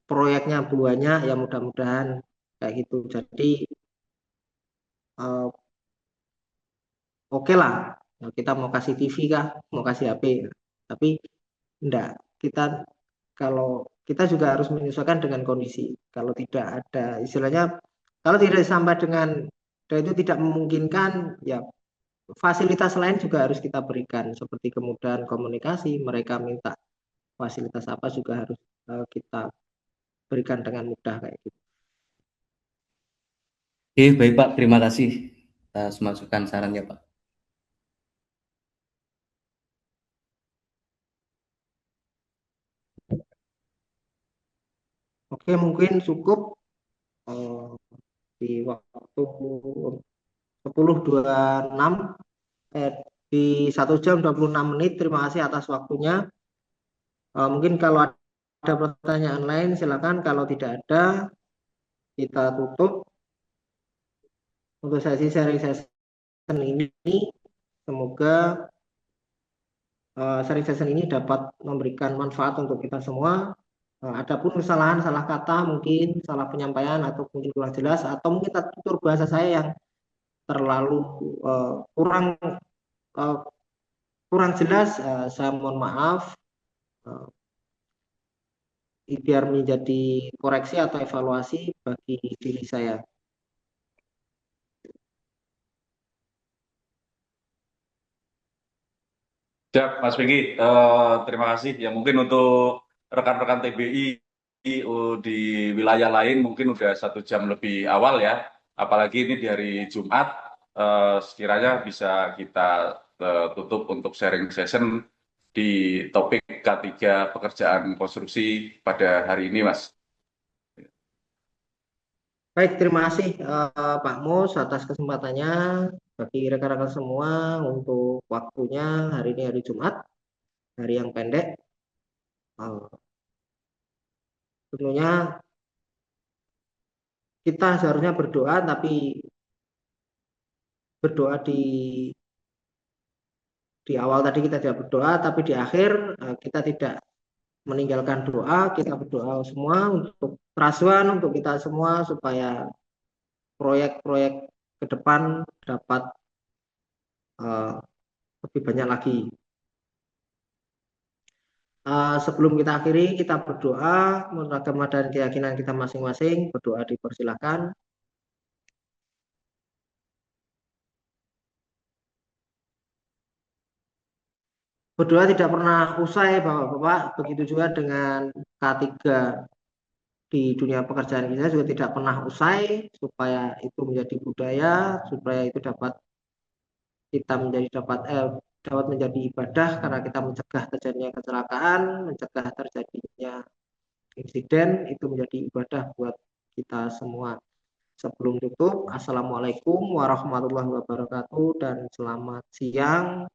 proyeknya banyak, ya mudah-mudahan kayak gitu. Jadi oke lah, nah, kita mau kasih TV kah, mau kasih HP, tapi enggak. Kalau kita juga harus menyesuaikan dengan kondisi. Kalau tidak ada istilahnya, kalau tidak sampai dengan dan itu tidak memungkinkan, ya fasilitas lain juga harus kita berikan seperti kemudahan komunikasi. Mereka minta fasilitas apa juga harus kita berikan dengan mudah kayak gitu. Oke, baik Pak, terima kasih atas masukan sarannya Pak. Oke, mungkin cukup di waktu 10.26 di 1 jam 26 menit. Terima kasih atas waktunya. Mungkin kalau ada pertanyaan lain silakan. Kalau tidak ada, kita tutup untuk sesi sharing session ini. Semoga sharing session ini dapat memberikan manfaat untuk kita semua. Adapun kesalahan, salah kata, mungkin salah penyampaian atau mungkin kurang jelas, atau mungkin tutur bahasa saya yang terlalu kurang jelas, saya mohon maaf. Biar menjadi koreksi atau evaluasi bagi diri saya. Siap, Mas Vicky. Terima kasih. Ya mungkin untuk rekan-rekan TBI di wilayah lain mungkin udah 1 jam lebih awal ya. Apalagi ini di hari Jumat, sekiranya bisa kita tutup untuk sharing session di topik K3 pekerjaan konstruksi pada hari ini, Mas. Baik, terima kasih Pak Mus atas kesempatannya, bagi rekan-rekan semua untuk waktunya hari ini, hari Jumat, hari yang pendek. Tentunya kita seharusnya berdoa, tapi berdoa di awal tadi kita tidak berdoa, tapi di akhir kita tidak meninggalkan doa. Kita berdoa semua untuk Traswan, untuk kita semua, supaya proyek-proyek ke depan dapat lebih banyak lagi. Sebelum kita akhiri, kita berdoa menurut agama dan keyakinan kita masing-masing. Berdoa dipersilahkan. Berdoa tidak pernah usai, Bapak-Bapak. Begitu juga dengan K3 di dunia pekerjaan kita juga tidak pernah usai, supaya itu menjadi budaya, supaya itu dapat kita dapat menjadi ibadah karena kita mencegah terjadinya kecelakaan, mencegah terjadinya insiden, itu menjadi ibadah buat kita semua. Sebelum tutup, Assalamualaikum warahmatullahi wabarakatuh dan selamat siang.